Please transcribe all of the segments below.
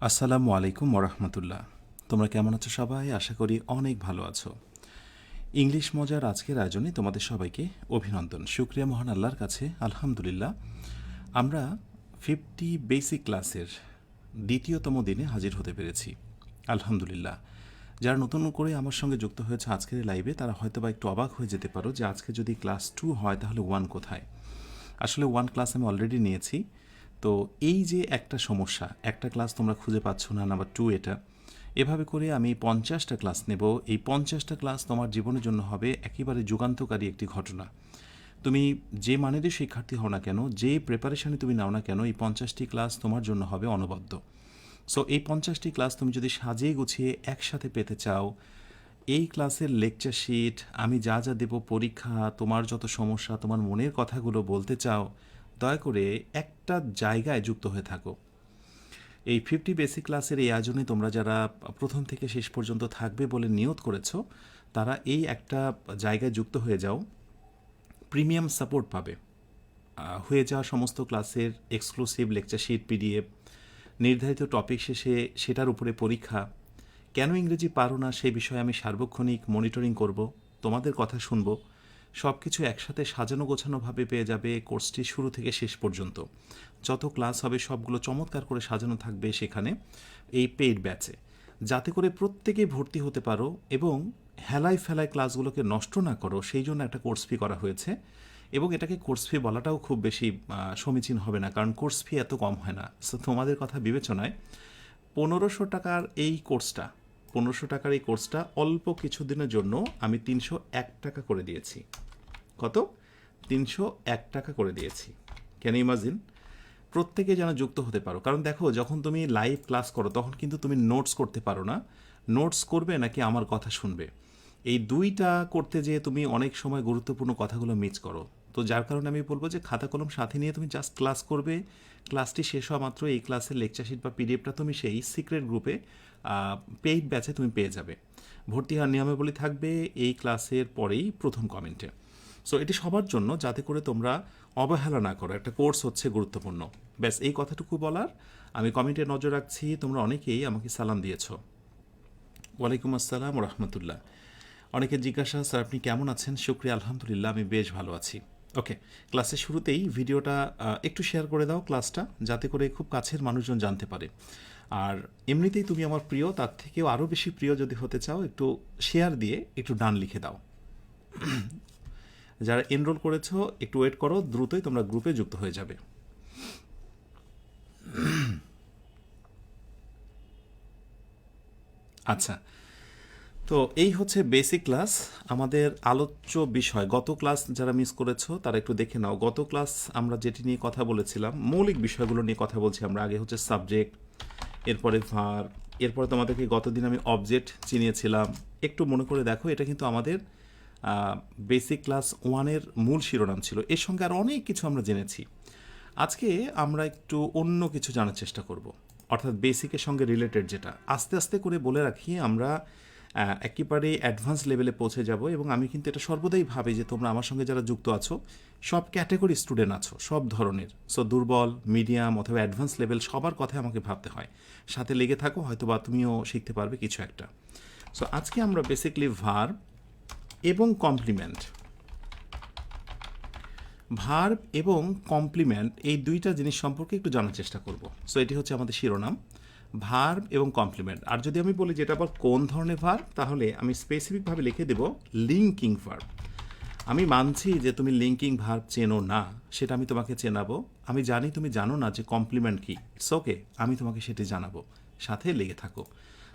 আসসালামু আলাইকুম ওরহমতুল্লাহ। তোমরা কেমন আছো সবাই? আশা করি অনেক ভালো আছো। ইংলিশ মজার আজকের আয়োজনে তোমাদের সবাইকে অভিনন্দন। শুকরিয়া মহান আল্লাহর কাছে, আলহামদুলিল্লাহ। আমরা 50 বেসিক ক্লাসের দ্বিতীয়তম দিনে হাজির হতে পেরেছি, আলহামদুলিল্লাহ। যারা নতুন করে আমার সঙ্গে যুক্ত হয়েছে আজকের এই লাইভে, তারা হয়তো বা একটু অবাক হয়ে যেতে পারো যে আজকে যদি ক্লাস 2 হয় তাহলে 1 কোথায়। আসলে 1 ক্লাস আমি অলরেডি নিয়েছি। তো এই যে একটা সমস্যা, একটা ক্লাস তোমরা খুঁজে পাচ্ছ না, নাম্বার 2 এটা, এভাবে করে আমি 50টা ক্লাস নেব। এই 50টা ক্লাস তোমার জীবনের জন্য হবে একেবারে যুগান্তকারী একটি ঘটনা। তুমি যে মানেরই শিক্ষার্থী হও না কেন, যে প্রিপারেশনে তুমি নাও না কেন, এই 50টি ক্লাস তোমার জন্য হবে অনবদ্য। সো এই 50টি ক্লাস তুমি যদি সাজিয়ে গুছিয়ে একসাথে পেতে চাও, এই ক্লাসের লেকচার শিট, আমি যা যা দেব পরীক্ষা, তোমার যত সমস্যা, তোমার মনের কথাগুলো বলতে চাও, দয়া করে একটা জায়গায় যুক্ত হয়ে থাকো। এই 50 বেসিক ক্লাসের এই আয়োজনে তোমরা যারা প্রথম থেকে শেষ পর্যন্ত থাকবে বলে নিয়ত করেছো, তারা এই একটা জায়গায় যুক্ত হয়ে যাও। প্রিমিয়াম সাপোর্ট পাবে। হয়ে যাওয়া সমস্ত ক্লাসের এক্সক্লুসিভ লেকচার শিট, পিডিএফ, নির্ধারিত টপিক শেষে সেটার উপরে পরীক্ষা। কেন ইংরেজি পারো না সে বিষয়ে আমি সার্বক্ষণিক মনিটরিং করব, তোমাদের কথা শুনব। সব কিছু একসাথে সাজানো গোছানোভাবে পেয়ে যাবে কোর্সটি শুরু থেকে শেষ পর্যন্ত। যত ক্লাস হবে সবগুলো চমৎকার করে সাজানো থাকবে সেখানে এই পেইড ব্যাচে, যাতে করে প্রত্যেকেই ভর্তি হতে পারো এবং হেলায় ফেলায় ক্লাসগুলোকে নষ্ট না করো, সেই জন্য একটা কোর্স ফি করা হয়েছে। এবং এটাকে কোর্স ফি বলাটাও খুব বেশি সমীচীন হবে না, কারণ কোর্স ফি এত কম হয় না। সো তোমাদের কথা বিবেচনায় 1500 টাকার এই কোর্সটা, 1500 টাকার এই কোর্সটা অল্প কিছুদিনের জন্য আমি 301 টাকা করে দিয়েছি। কত? 301 টাকা করে দিয়েছি। Can imagine? প্রত্যেকে যেন যুক্ত হতে পারো। কারণ দেখো, যখন তুমি লাইভ ক্লাস করো তখন কিন্তু তুমি নোটস করতে পারো না। নোটস করবে নাকি আমার কথা শুনবে, এই দুইটা করতে যেয়ে তুমি অনেক সময় গুরুত্বপূর্ণ কথাগুলো মিস করো। তো যার কারণে আমি বলবো যে খাতা কলম সাথে নিয়ে তুমি জাস্ট ক্লাস করবে। ক্লাসটি শেষ হওয়া মাত্র এই ক্লাসের লেকচার শিট বা পিডিএফটা তুমি সেই সিক্রেট গ্রুপে পেইড ব্যাচে তুমি পেয়ে যাবে। ভর্তি হওয়ার নিয়মাবলী থাকবে এই ক্লাসের পরেই প্রথম কমেন্টে। সো এটি সবার জন্য, যাতে করে তোমরা অবহেলা না করো। একটা কোর্স হচ্ছে গুরুত্বপূর্ণ। ব্যাস এই কথাটুকু বলার। আমি কমেন্টে নজর রাখছি, তোমরা অনেকেই আমাকে সালাম দিয়েছ। ওয়ালাইকুম আসসালাম রহমতুল্লাহ। অনেকে জিজ্ঞাসা, স্যার আপনি কেমন আছেন? শুক্রিয়া, আলহামদুলিল্লাহ আমি বেশ ভালো আছি। ওকে, ক্লাসের শুরুতেই ভিডিওটা একটু শেয়ার করে দাও ক্লাসটা, যাতে করে খুব কাছের মানুষজন জানতে পারে। আর এমনিতেই তুমি আমার প্রিয়, তার থেকেও আরও বেশি প্রিয় যদি হতে চাও, একটু শেয়ার দিয়ে একটু ডান লিখে দাও। যারা এনরোল করেছো একটু ওয়েট করো, দ্রুতই তোমরা গ্রুপে যুক্ত হয়ে যাবে। আচ্ছা, তো এই হচ্ছে বেসিক ক্লাস। আমাদের আলোচ্য বিষয়, গত ক্লাস যারা মিস করেছো তারা একটু দেখে নাও। গত ক্লাস আমরা যেটি নিয়ে কথা বলেছিলাম, মৌলিক বিষয়গুলো নিয়ে কথা বলছি আমরা। আগে হচ্ছে সাবজেক্ট, এরপরে ভার, এরপরে তোমাদেরকে গতদিন আমি অবজেক্ট চিনিয়েছিলাম। একটু মনে করে দেখো, এটা কিন্তু আমাদের বেসিক ক্লাস 1-এর মূল শিরোনাম ছিল। এর সঙ্গে আর অনেক কিছু আমরা জেনেছি। আজকে আমরা একটু অন্য কিছু জানার চেষ্টা করব, অর্থাৎ বেসিকের সঙ্গে রিলেটেড যেটা। আস্তে আস্তে করে বলে রাখি, আমরা একেবারে অ্যাডভান্স লেভেলে পৌঁছে যাব। এবং আমি কিন্তু এটা সর্বদাই ভাবি যে তোমরা আমার সঙ্গে যারা যুক্ত আছো সব ক্যাটাগরি স্টুডেন্ট আছো, সব ধরনের। সো দুর্বল, মিডিয়াম অথবা অ্যাডভান্স লেভেল সবার কথাই আমাকে ভাবতে হয়। সাথে লেগে থাকো, হয়তো বা তুমিও শিখতে পারবে কিছু একটা। সো আজকে আমরা বেসিকলি ভার্ব এবং কমপ্লিমেন্ট, ভার্ব এবং কমপ্লিমেন্ট, এই দুইটা জিনিস সম্পর্কে একটু জানার চেষ্টা করব। সো এটি হচ্ছে আমাদের শিরোনাম, ভার্ব এবং কমপ্লিমেন্ট। আর যদি আমি বলি যেটা আবার কোন ধরনের ভার্ব, তাহলে আমি স্পেসিফিকভাবে লিখে দেব লিঙ্কিং ভার্ব। আমি মানছি যে তুমি লিঙ্কিং ভার্ব চেনো না, সেটা আমি তোমাকে চেনাবো। আমি জানি তুমি জানো না যে কমপ্লিমেন্ট কি, ইটস ওকে, আমি তোমাকে সেটি জানাবো। সাথে লেগে থাকো।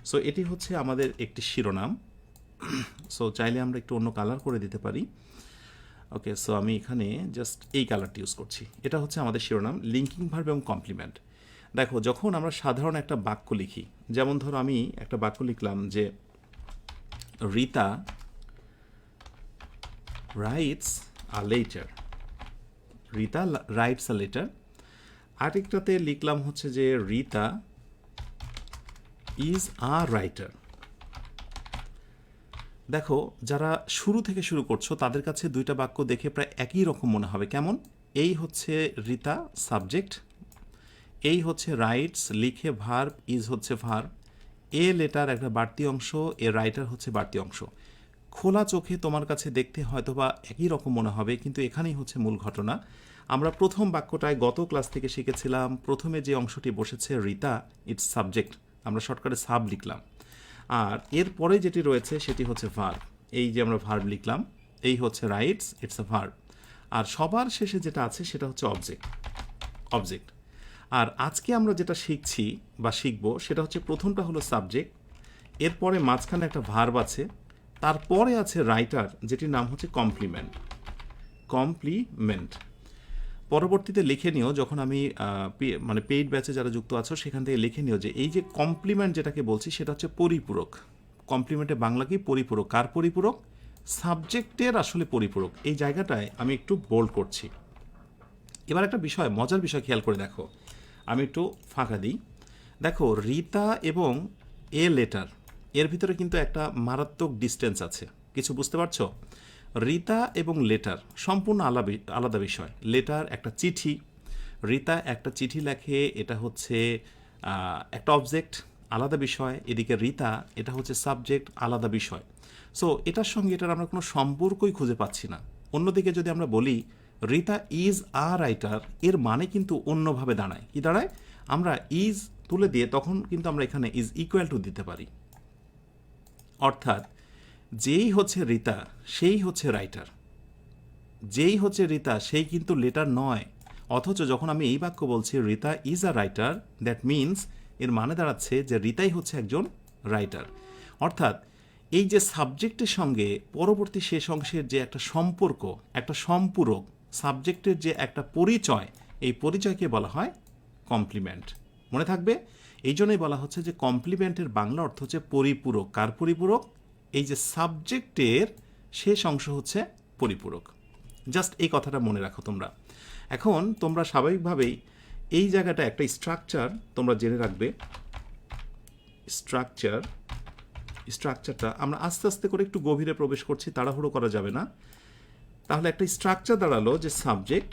সো এটি হচ্ছে আমাদের একটি শিরোনাম। সো চাইলে আমরা একটু অন্য কালার করে দিতে পারি। ওকে, সো আমি এখানে জাস্ট এই কালারটি ইউজ করছি। এটা হচ্ছে আমাদের শিরোনাম, লিঙ্কিং ভার্ব এবং কমপ্লিমেন্ট। দেখো, যখন আমরা সাধারণ একটা বাক্য লিখি, যেমন ধরো আমি একটা বাক্য লিখলাম যে Rita writes a letter, Rita writes a letter. আরেকটাতে লিখলাম হচ্ছে যে রিতা ইজ আ রাইটার। দেখো, যারা শুরু থেকে শুরু করছো তাদের কাছে দুইটা বাক্য দেখে প্রায় একই রকম মনে হবে। কেমন? এই হচ্ছে রিতা সাবজেক্ট, এই হচ্ছে রাইটস, লিখে ভার্ব, ইজ হচ্ছে ভার্ব, এ লেটার একটা বাড়তি অংশ, এ রাইটার হচ্ছে বাড়তি অংশ। খোলা চোখে তোমার কাছে দেখতে হয়তো বা একই রকম মনে হবে, কিন্তু এখানেই হচ্ছে মূল ঘটনা। আমরা প্রথম বাক্যটায় গত ক্লাস থেকে শিখেছিলাম, প্রথমে যে অংশটি বসেছে রিতা, ইটস সাবজেক্ট, আমরা শর্টকাটে সাব লিখলাম। আর এরপরে যেটি রয়েছে সেটি হচ্ছে ভার্ব, এই যে আমরা ভার্ব লিখলাম, এই হচ্ছে রাইটস, ইটস আ ভার্ব। আর সবার শেষে যেটা আছে সেটা হচ্ছে অবজেক্ট। আর আজকে আমরা যেটা শিখছি বা শিখব সেটা হচ্ছে, প্রথমটা হলো সাবজেক্ট, এরপরে মাঝখানে একটা ভার্ব আছে, তারপরে আছে রাইটার যেটির নাম হচ্ছে কমপ্লিমেন্ট। পরবর্তীতে লিখে নিও, যখন আমি মানে পেইড ব্যাচে যারা যুক্ত আছো সেখান থেকে লিখে নিও যে এই যে কমপ্লিমেন্ট যেটাকে বলছি সেটা হচ্ছে পরিপূরক। কমপ্লিমেন্টের বাংলা কি? পরিপূরক। কার পরিপূরক? সাবজেক্টের আসলে পরিপূরক। এই জায়গাটায় আমি একটু বোল্ড করছি। এবার একটা বিষয়, মজার বিষয় খেয়াল করে দেখো, আমি একটু ফাঁকা দিই। দেখো, রিতা এবং এ লেটার, এর ভিতরে কিন্তু একটা মারাত্মক ডিস্টেন্স আছে। কিছু বুঝতে পারছো? রিতা এবং লেটার সম্পূর্ণ আলাদা বিষয়। লেটার একটা চিঠি, রিতা একটা চিঠি লেখে, এটা হচ্ছে একটা অবজেক্ট, আলাদা বিষয়। এদিকে রিতা, এটা হচ্ছে সাবজেক্ট, আলাদা বিষয়। সো এটার সঙ্গে এটার আমরা কোনো সম্পর্কই খুঁজে পাচ্ছি না। অন্যদিকে যদি আমরা বলি রিতা ইজ আ রাইটার, এর মানে কিন্তু অন্যভাবে দাঁড়ায়। কি দাঁড়ায়? আমরা ইজ তুলে দিয়ে তখন কিন্তু আমরা এখানে ইজ ইকুয়াল টু দিতে পারি। অর্থাৎ যেই হচ্ছে রিতা সেই হচ্ছে রাইটার, যেই হচ্ছে রিতা সেই কিন্তু লেটার নয়। অথচ যখন আমি এই বাক্য বলছি Rita is a writer, that means এর মানে দাঁড়াচ্ছে যে রিতাই হচ্ছে একজন রাইটার। অর্থাৎ এই যে সাবজেক্টের সঙ্গে পরবর্তী শেষ অংশের যে একটা সম্পর্ক, একটা সম্পূরক, সাবজেক্টের যে একটা পরিচয়, এই পরিচয়কে বলা হয় কমপ্লিমেন্ট। মনে থাকবে? এই জন্যই বলা হচ্ছে যে কমপ্লিমেন্টের বাংলা অর্থ হচ্ছে পরিপূরক। কার পরিপূরক? এই যে সাবজেক্টের শেষ অংশ হচ্ছে পরিপূরক। জাস্ট এই কথাটা মনে রাখো তোমরা। এখন তোমরা স্বাভাবিকভাবেই এই জায়গাটা একটা স্ট্রাকচার তোমরা জেনে রাখবে। স্ট্রাকচারটা আমরা আস্তে আস্তে করে একটু গভীরে প্রবেশ করছি, তাড়াহুড়ো করা যাবে না। তাহলে একটা স্ট্রাকচার দাঁড়ালো যে সাবজেক্ট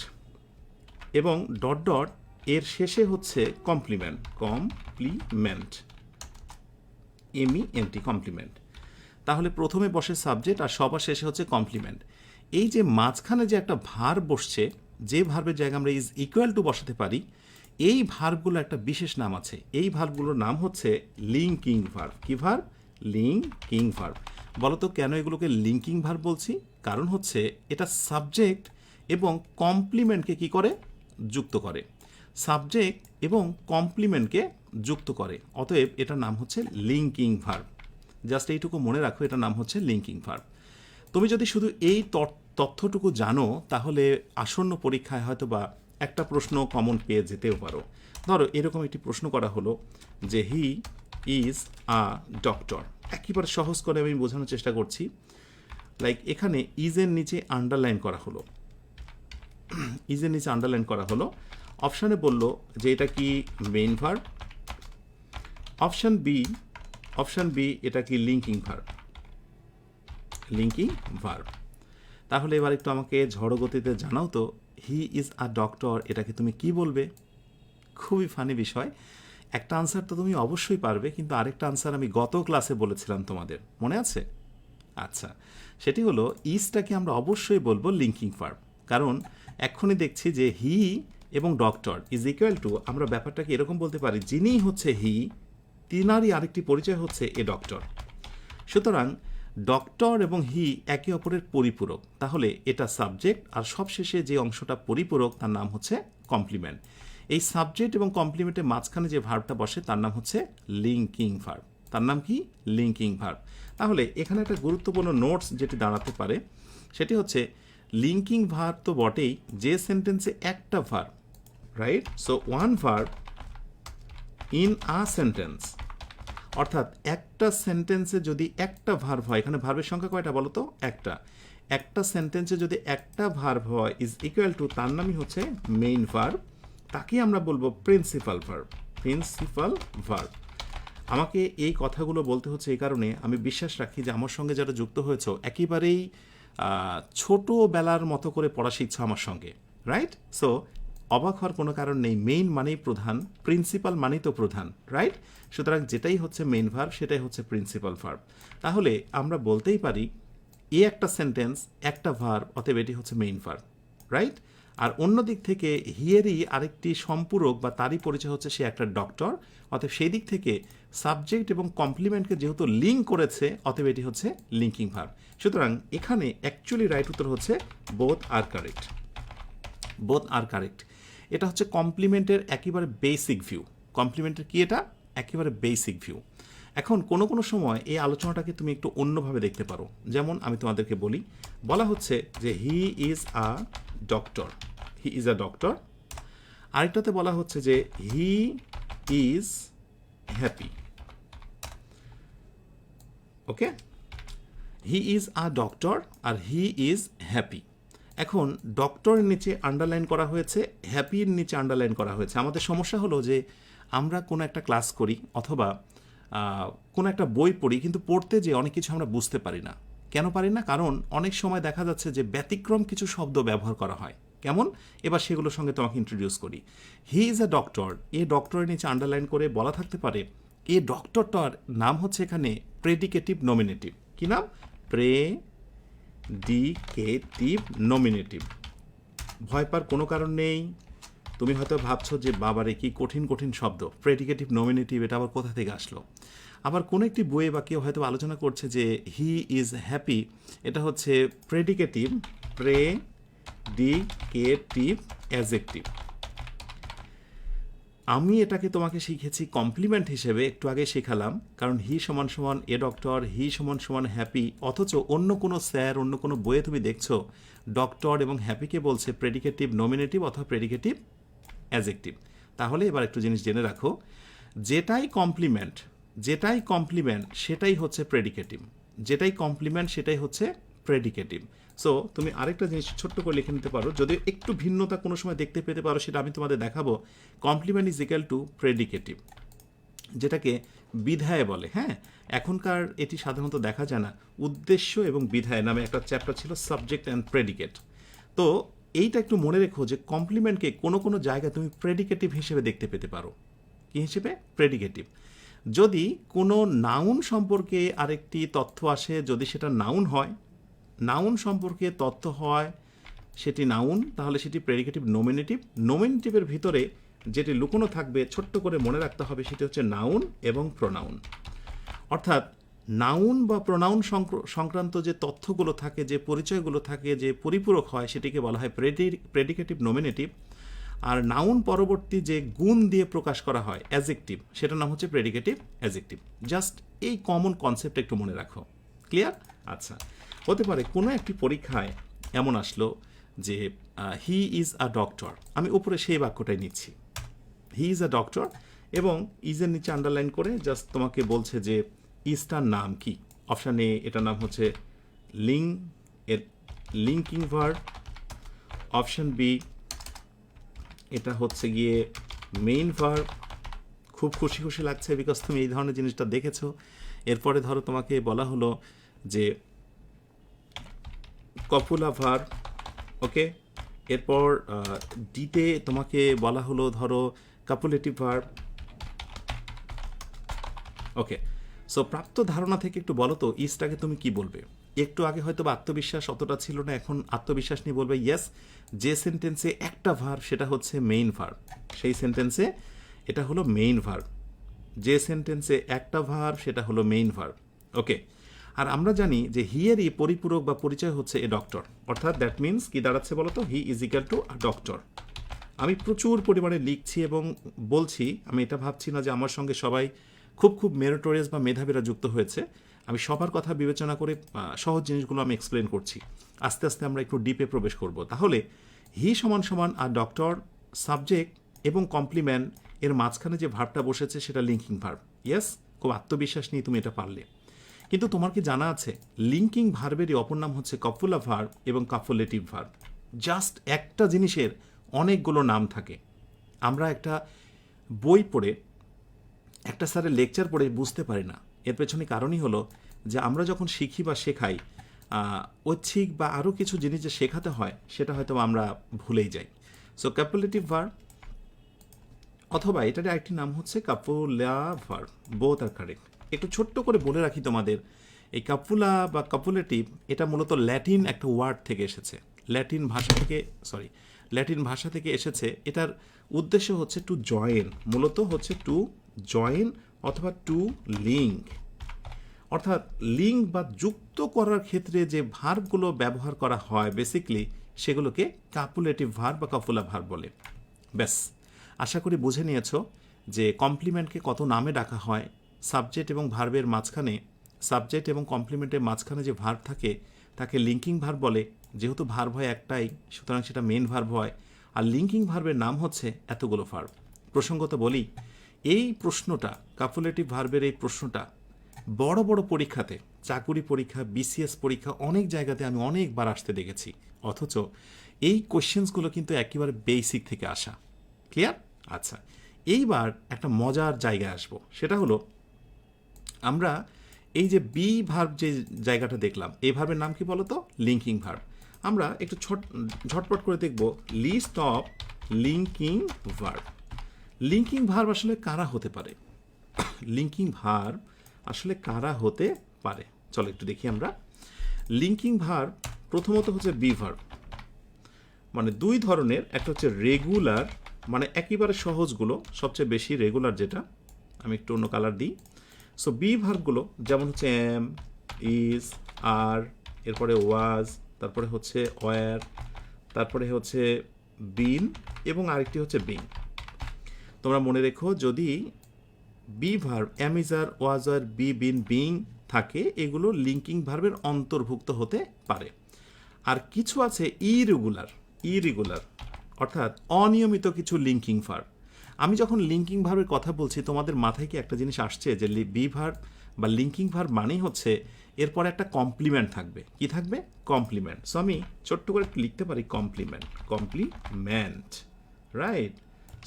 এবং ডট ডট, এর শেষে হচ্ছে কমপ্লিমেন্ট, কমপ্লিমেন্ট। তাহলে প্রথমে বসে সাবজেক্ট আর সবার শেষে হচ্ছে কমপ্লিমেন্ট। এই যে মাঝখানে যে একটা ভার্ব বসছে, যে ভার্বের জায়গায় আমরা ইজ ইকুয়াল টু বসাতে পারি, এই ভার্বগুলো একটা বিশেষ নাম আছে। এই ভার্বগুলোর নাম হচ্ছে লিঙ্কিং ভার্ব। কি ভার্ব? Linking verb. বলো তো কেন এগুলোকে লিঙ্কিং ভার্ব বলছি? কারণ হচ্ছে এটা সাবজেক্ট এবং কমপ্লিমেন্টকে কি করে? যুক্ত করে। সাবজেক্ট এবং কমপ্লিমেন্টকে যুক্ত করে, অতএব এটার নাম হচ্ছে লিঙ্কিং ভার্ব। জাস্ট এইটুকু মনে রাখো, এটার নাম হচ্ছে লিঙ্কিং ভার্ব। তুমি যদি শুধু এই তথ্যটুকু জানো, তাহলে আসন্ন পরীক্ষায় হয়তো বা একটা প্রশ্ন কমন পেয়ে যেতেও পারো। ধরো এরকম একটি প্রশ্ন করা হলো যে হি ইজ আ ডক্টর। একেবারে সহজ করে আমি বোঝানোর চেষ্টা করছি। লাইক এখানে ইজের নিচে আন্ডারলাইন করা হলো, ইজের নিচে আন্ডারলাইন করা হলো। অপশানে বলল যে এটা কি মেইন ভার্ব। অপশান বি এটা কি লিঙ্কিং ভার্ব। তাহলে এবার একটু আমাকে ঝড়ো গতিতে জানাও তো, হি ইজ আ ডক্টর এটাকে তুমি কি বলবে? খুবই ফানি বিষয়। একটা আনসার তো তুমি অবশ্যই পারবে, কিন্তু আরেকটা আনসার আমি গত ক্লাসে বলেছিলাম তোমাদের, মনে আছে? আচ্ছা, সেটি হলো ইজটাকে আমরা অবশ্যই বলবো লিঙ্কিং ভার্ব। কারণ এক্ষুনি দেখছি যে হি এবং ডক্টর ইজ ইকুয়াল টু, আমরা ব্যাপারটাকে এরকম বলতে পারি, যিনি হচ্ছে হি, তিনারই আরেকটি পরিচয় হচ্ছে এ ডক্টর। সুতরাং ডক্টর এবং হি একে অপরের পরিপূরক। তাহলে এটা সাবজেক্ট, আর সবশেষে যে অংশটা পরিপূরক তার নাম হচ্ছে কমপ্লিমেন্ট। এই সাবজেক্ট এবং কমপ্লিমেন্টের মাঝখানে যে ভার্বটা বসে তার নাম হচ্ছে লিঙ্কিং ভার্ব। তার নাম কি? Linking verb. তাহলে এখানে একটা গুরুত্বপূর্ণ নোটস যেটি দাঁড়াতে পারে সেটি হচ্ছে, লিঙ্কিং ভার্ব তো বটেই, যে সেন্টেন্সে একটা verb, right? So one verb in a sentence, অর্থাৎ একটা সেন্টেন্সে যদি একটা ভার্ব হয়, এখানে ভার্বের সংখ্যা কয়টা বলো তো? একটা সেন্টেন্সে যদি একটা ভার্ব হয় ইজ ইকুয়াল টু, তার নামই হচ্ছে মেইন ভার্ব। তাকে আমরা বলবো প্রিন্সিপাল ভার্ব। আমাকে এই কথাগুলো বলতে হচ্ছে এই কারণে, আমি বিশ্বাস রাখি যে আমার সঙ্গে যারা যুক্ত হয়েছ একেবারেই ছোটোবেলার মতো করে পড়া শিখছো আমার সঙ্গে, রাইট? সো অবাক হওয়ার কোনো কারণ নেই, মেইন মানেই প্রধান, প্রিন্সিপাল মানেই তো প্রধান, রাইট? সুতরাং যেটাই হচ্ছে মেইন ভার্ব সেটাই হচ্ছে প্রিন্সিপাল ভার্ব। তাহলে আমরা বলতেই পারি এ একটা সেন্টেন্স, একটা ভার্ব, অতএব এটি হচ্ছে মেইন ভার্ব, রাইট? আর অন্য দিক থেকে হিয়েরই আরেকটি সম্পূরক বা তারই পরিচয় হচ্ছে সে একটা ডক্টর, অতএব সেই দিক থেকে সাবজেক্ট এবং কমপ্লিমেন্টকে যেহেতু লিঙ্ক করেছে, অতএব এটি হচ্ছে লিঙ্কিং ভার্ব। সুতরাং এখানে অ্যাকচুয়ালি রাইট উত্তর হচ্ছে বোথ আর কারেক্ট। বোথ আর কারেক্ট। এটা হচ্ছে কমপ্লিমেন্টের একেবারে বেসিক ভিউ। কমপ্লিমেন্টের কি এটা? একেবারে বেসিক ভিউ। এখন কোনো কোনো সময় এই আলোচনাটাকে তুমি একটু অন্যভাবে দেখতে পারো। যেমন আমি তোমাদেরকে বলা হচ্ছে যে he is a doctor, he is a doctor. আরেকটাতে বলা হচ্ছে যে he is happy. Okay, he is a doctor আর হি ইজ হ্যাপি। এখন ডক্টরের নিচে আন্ডারলাইন করা হয়েছে, হ্যাপির নিচে আন্ডারলাইন করা হয়েছে। আমাদের সমস্যা হলো যে আমরা কোনো একটা ক্লাস করি অথবা কোনো একটা বই পড়ি, কিন্তু পড়তে যে অনেক কিছু আমরা বুঝতে পারি না। কেন পারি না? কারণ অনেক সময় দেখা যাচ্ছে যে ব্যতিক্রম কিছু শব্দ ব্যবহার করা হয়। কেমন? এবার সেগুলোর সঙ্গে তোমাকে ইন্ট্রোডিউস করি। হি ইজ আ ডক্টর, এ ডক্টরের নিচে আন্ডারলাইন করে বলা থাকতে পারে এ ডক্টরটার নাম হচ্ছে এখানে প্রেডিকেটিভ নমিনেটিভ। কি নাম? Predicative nominative. ভয় পাওয়ার কোনো কারণ নেই। তুমি হয়তো ভাবছো যে বাবারে কি কঠিন কঠিন শব্দ, প্রেডিকেটিভ নমিনেটিভ, এটা আবার কোথা থেকে আসলো? আবার কোনো একটি বইয়ে বা কেউ হয়তো আলোচনা করছে যে হি ইজ হ্যাপি, এটা হচ্ছে প্রেডিকেটিভ অ্যাডজেক্টিভ। আমি এটাকে তোমাকে শিখেছি কমপ্লিমেন্ট হিসেবে, একটু আগে শেখালাম, কারণ হি সমান সমান এ ডক্টর, হি সমান সমান হ্যাপি। অথচ অন্য কোনো স্যার, অন্য কোনো বইয়ে তুমি দেখছো ডক্টর এবং হ্যাপিকে বলছে প্রেডিকেটিভ নমিনেটিভ অথবা প্রেডিকেটিভ অ্যাডজেক্টিভ। তাহলে এবার একটু জিনিস জেনে রাখো, যেটাই কমপ্লিমেন্ট সেটাই হচ্ছে প্রেডিকেটিভ, যেটাই কমপ্লিমেন্ট সেটাই হচ্ছে প্রেডিকেটিভ। সো তুমি আরেকটা জিনিস ছোট্ট করে লিখে নিতে পারো, যদি একটু ভিন্নতা কোনো সময় দেখতে পেতে পারো সেটা আমি তোমাদের দেখাবো। Complement is equal to predicative, যেটাকে বিধায় বলে। হ্যাঁ, এখনকার এটি সাধারণত দেখা যায় না। উদ্দেশ্য এবং বিধায় নামে একটা চ্যাপ্টার ছিল, সাবজেক্ট অ্যান্ড প্রেডিকেট। তো এইটা একটু মনে রেখো যে কমপ্লিমেন্টকে কোনো কোনো জায়গায় তুমি প্রেডিকেটিভ হিসেবে দেখতে পেতে পারো। কি হিসেবে? প্রেডিকেটিভ। যদি কোনো নাউন সম্পর্কে আরেকটি তথ্য আসে, যদি সেটা নাউন হয়, নাউন সম্পর্কে তথ্য হয়, সেটি নাউন, তাহলে সেটি প্রেডিকেটিভ নমিনেটিভ। নমিনেটিভের ভিতরে যেটি লুকোনো থাকবে, ছোট্ট করে মনে রাখতে হবে, সেটি হচ্ছে নাউন এবং প্রোনাউন। অর্থাৎ নাউন বা প্রোনাউন সংক্রান্ত যে তথ্যগুলো থাকে, যে পরিচয়গুলো থাকে, যে পরিপূরক হয়, সেটিকে বলা হয় প্রেডিকেটিভ নমিনেটিভ। আর নাউন পরবর্তী যে গুণ দিয়ে প্রকাশ করা হয়, অ্যাডজেক্টিভ, সেটার নাম হচ্ছে প্রেডিকেটিভ অ্যাডজেক্টিভ। জাস্ট এই কমন কনসেপ্ট একটু মনে রাখো। ক্লিয়ার? আচ্ছা, হতে পারে কোনো একটি পরীক্ষায় এমন আসলো যে হি ইজ আ ডক্টর, আমি উপরে সেই বাক্যটাই নিচ্ছি, হি ইজ আ ডক্টর, এবং ইজের নিচে আন্ডারলাইন করে জাস্ট তোমাকে বলছে যে ইজটার নাম কি। অপশান এ এটার নাম হচ্ছে লিঙ্কিং ভার্ব। অপশান বি এটা হচ্ছে গিয়ে মেইন ভার্ব। খুব খুশি খুশি লাগছে বিকজ তুমি এই ধরনের জিনিসটা দেখেছো। এরপরে ধরো তোমাকে বলা হলো যে কপুলা ভার্ব। ওকে, এরপর ডিতে তোমাকে বলা হলো ধরো কাপুলেটিভ ভার্ব। ওকে, সো প্রাপ্ত ধারণা থেকে একটু বলো তো ইজটাকে তুমি কি বলবে? একটু আগে হয়তো বা আত্মবিশ্বাস অতটা ছিল না, এখন আত্মবিশ্বাস নিয়ে বলবে ইয়েস, যে সেন্টেন্সে একটা ভার্ব সেটা হচ্ছে মেইন ভার্ব, সেই সেন্টেন্সে এটা হলো মেইন ভার্ব। যে সেন্টেন্সে একটা ভার্ব সেটা হলো মেইন ভার্ব। ওকে, আর আমরা জানি যে হিয়েরই পরিপূরক বা পরিচয় হচ্ছে এ ডক্টর, অর্থাৎ দ্যাট মিনস কি দাঁড়াচ্ছে বলো তো? He is equal to a doctor. আমি প্রচুর পরিমাণে লিখছি এবং বলছি, আমি এটা ভাবছি না যে আমার সঙ্গে সবাই খুব মেরিটোরিয়াস বা মেধাবীরা যুক্ত হয়েছে। আমি সবার কথা বিবেচনা করে সহজ জিনিসগুলো আমি এক্সপ্লেন করছি। আস্তে আস্তে আমরা একটু ডিপে প্রবেশ করব। তাহলে হি সমান সমান আর ডক্টর, সাবজেক্ট এবং কমপ্লিমেন্ট, এর মাঝখানে যে ভার্বটা বসেছে সেটা লিঙ্কিং ভার্ব। ইয়েস, খুব আত্মবিশ্বাস নিয়ে তুমি এটা পারলে। কিন্তু তোমার কি জানা আছে লিঙ্কিং ভার্বেরই অপর নাম হচ্ছে কপুলা ভার্ব এবং কাপুলেটিভ ভার্ব। জাস্ট একটা জিনিসের অনেকগুলো নাম থাকে। আমরা একটা বই পড়ে, একটা স্যারের লেকচার পড়ে বুঝতে পারি না। এর পেছনে কারণই হলো যে আমরা যখন শিখি বা শেখাই, ঐচ্ছিক বা আরও কিছু জিনিস যে শেখাতে হয় সেটা হয়তো আমরা ভুলেই যাই। সো ক্যাপুলেটিভ ভার্ব, অথবা এটার আরেকটি নাম হচ্ছে কাপুলা ভার্ব, বোথ আর কারেক্ট। একটু ছোট্ট করে বলে রাখি তোমাদের, এই কাপুলা বা কাপুলেটিভ এটা মূলত ল্যাটিন একটা ওয়ার্ড থেকে এসেছে, ল্যাটিন ভাষা থেকে এসেছে। এটার উদ্দেশ্য হচ্ছে টু জয়েন, মূলত হচ্ছে টু জয়েন অথবা টু লিঙ্ক, অর্থাৎ লিঙ্ক বা যুক্ত করার ক্ষেত্রে যে ভার্বগুলো ব্যবহার করা হয় বেসিকলি সেগুলোকে কাপুলেটিভ ভার্ব বা কাপুলা ভার্ব বলে। ব্যাস, আশা করি বুঝে নিয়েছো যে কমপ্লিমেন্টকে কত নামে ডাকা হয়। সাবজেক্ট এবং ভার্বের মাঝখানে, সাবজেক্ট এবং কমপ্লিমেন্টের মাঝখানে যে ভার্ব থাকে তাকে লিঙ্কিং ভার্ব বলে। যেহেতু ভার্ব হয় একটাই, সুতরাং সেটা মেন ভার্ব হয়। আর লিঙ্কিং ভার্বের নাম হচ্ছে এতগুলো ভার্ব। প্রসঙ্গত বলি, এই প্রশ্নটা, কাপুলেটিভ ভার্বের এই প্রশ্নটা বড় বড় পরীক্ষাতে, চাকুরি পরীক্ষা, বিসিএস পরীক্ষা, অনেক জায়গাতে আমি অনেকবার আসতে দেখেছি। অথচ এই কোশ্চেন্সগুলো কিন্তু একেবারে বেসিক থেকে আসা। ক্লিয়ার? আচ্ছা, এইবার একটা মজার জায়গায় আসবো, সেটা হলো আমরা এই যে বি ভার্ব যে জায়গাটা দেখলাম, এই ভার্বের নাম কি বলতো? Linking verb. আমরা একটু ঝটপট করে দেখব list of linking verb. Linking verb আসলে কারা হতে পারে? লিঙ্কিং ভার্ব আসলে কারা হতে পারে চলো একটু দেখি আমরা। লিঙ্কিং ভার্ব প্রথমত হচ্ছে বি ভার্ব, মানে দুই ধরনের, একটা হচ্ছে রেগুলার, মানে একেবারে সহজগুলো, সবচেয়ে বেশি রেগুলার যেটা, আমি একটু অন্য কালার দিই। সো বি ভার্বগুলো যেমন হচ্ছে এম, ইজ, আর, এরপরে ওয়াজ, তারপরে হচ্ছে ওয়ার, তারপরে হচ্ছে বিন, এবং আরেকটি হচ্ছে বিং। তোমরা মনে রেখো, যদি be verb am, is, are, was, were, be, been, being থাকে, এগুলো লিঙ্কিং ভার্বের অন্তর্ভুক্ত হতে পারে। আর কিছু আছে ইরেগুলার, অর্থাৎ অনিয়মিত কিছু লিঙ্কিং ভার্ব। আমি যখন লিঙ্কিং ভার্বের কথা বলছি, তোমাদের মাথায় কি একটা জিনিস আসছে যে বি ভার্ব বা লিঙ্কিং ভার্ব মানেই হচ্ছে এরপর একটা কমপ্লিমেন্ট থাকবে। কি থাকবে? কমপ্লিমেন্ট। সো আমি ছোট্ট করে লিখতে পারি কমপ্লিমেন্ট, রাইট?